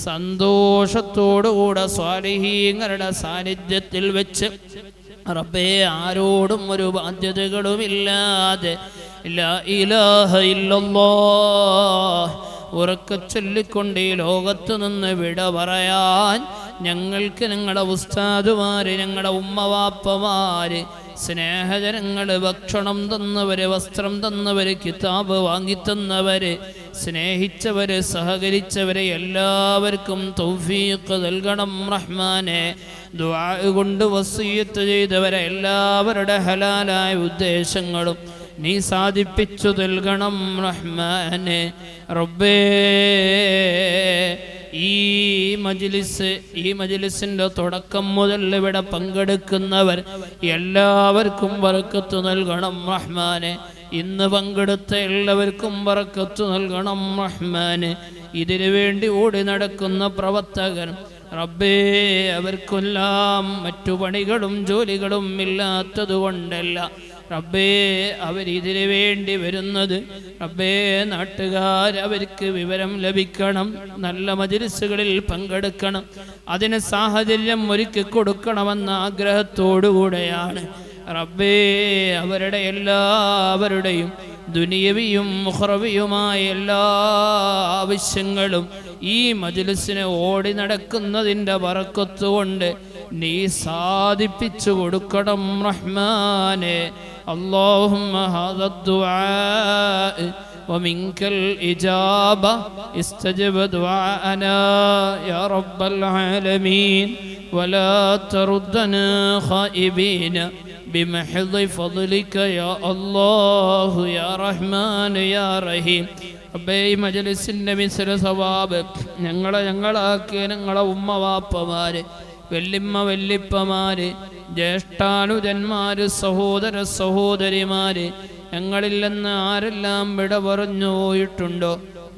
Speaker 1: സന്തോഷത്തോടുകൂടെ സ്വാലിഹീങ്ങളുടെ സാന്നിധ്യത്തിൽ വെച്ച് റബ്ബേ ആരോടും ഒരു ബാധ്യതകളുമില്ലാതെ ലാ ഇലാഹ ഇല്ലല്ലാഹ് ഉറക്കെ ചൊല്ലിക്കൊണ്ട് ഈ ലോകത്ത് നിന്ന് വിട പറയാൻ ഞങ്ങൾക്ക് ഞങ്ങളുടെ ഉസ്താദുമാര്, ഞങ്ങളുടെ ഉമ്മവാപ്പമാര്, സ്നേഹജനങ്ങള്, ഭക്ഷണം തന്നവര്, വസ്ത്രം തന്നവര്, കിതാബ് വാങ്ങിത്തന്നവര്, സ്നേഹിച്ചവര്, സഹകരിച്ചവരെ എല്ലാവർക്കും തൗഫീഖ് നൽകണം റഹ്മാനെ. ദുആ കൊണ്ട് വസിയ്യത്ത് ചെയ്തവരെ എല്ലാവരുടെ ഹലാലായ ഉദ്ദേശങ്ങളും നീ സാധിപ്പിച്ചു നൽകണം റഹ്മാനെ. റബ്ബേ, ഈ മജ്ലിസിന്റെ തുടക്കം മുതൽ ഇവിടെ പങ്കെടുക്കുന്നവർ എല്ലാവർക്കും ബറക്കത്ത് നൽകണം റഹ്മാനെ. ഇന്ന് പങ്കെടുത്ത എല്ലാവർക്കും ബറക്കത്ത് നൽകണം റഹ്മാനെ. ഇതിനു വേണ്ടി ഓടി നടക്കുന്ന പ്രവർത്തകർ റബ്ബേ, അവർക്കെല്ലാം മറ്റു പണികളും ജോലികളും ഇല്ലാത്തതുകൊണ്ടല്ല റബ്ബേ അവരിതിനു വേണ്ടി വരുന്നത്. റബ്ബേ, നാട്ടുകാർ അവർക്ക് വിവരം ലഭിക്കണം, നല്ല മജ്ലിസുകളിൽ പങ്കെടുക്കണം, അതിന് സാഹചര്യം ഒരുക്കി കൊടുക്കണമെന്ന ആഗ്രഹത്തോടുകൂടെയാണ് റബ്ബേ അവരുടെ എല്ലാവരുടെയും ദുനിയവിയും ഉഖ്റവിയുമായ എല്ലാ ആവശ്യങ്ങളും ഈ മജ്ലിസിനെ ഓടി നടക്കുന്നതിൻ്റെ ബറക്കത്ത് കൊണ്ട് നീ സാധിപ്പിച്ചു കൊടുക്കണം റഹ്മാനെ. اللهم هذا الدعاء ومنك الإجابة استجب دعاءنا يا رب العالمين ولا تردنا خائبين بمحض فضلك يا الله يا رحمن يا رحيم. റബ്ബേ, ഈ മജ്ലിസിൻ്റെ മിസ്ര സവാബ് ഞങ്ങളാക്കിയ ഞങ്ങളെ ഉമ്മവാപ്പമാര്, വെല്ലിമ്മ വെല്ലിപ്പമാര്, ജ്യേഷ്ഠാനുജന്മാര്, സഹോദര സഹോദരിമാര്, ഞങ്ങളിൽ നിന്ന് ആരെല്ലാം വിട പറഞ്ഞു പോയിട്ടുണ്ടോ,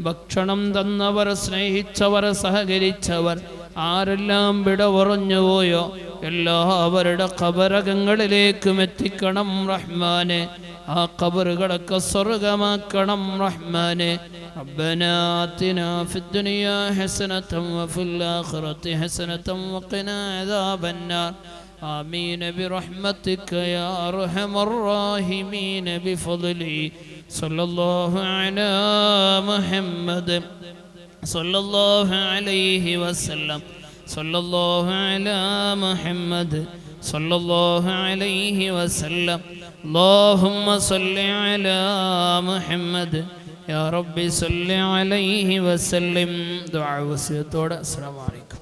Speaker 1: ഭക്ഷണം തന്നവർ, സ്നേഹിച്ചവർ, സഹകരിച്ചവർ, ആരെല്ലാം വിട പറഞ്ഞുപോയോ എല്ലാവരുടെ ഖബറകങ്ങളിലേക്കും എത്തിക്കണം റഹ്മാനെ. ആ ഖബറുകളൊക്കെ സ്വർഗമാക്കണം റഹ്മാനെ. ربنا آتنا في الدنيا حسنة وفي الآخرة حسنة وقنا عذاب النار. آمين برحمتك يا أرحم الراحمين بفضله. صلى الله على محمد صلى الله عليه وسلم. صلى الله على محمد صلى الله عليه وسلم. اللهم صل على محمد يا ربي صل عليه وسلم. دعاء وصية. السلام عليكم.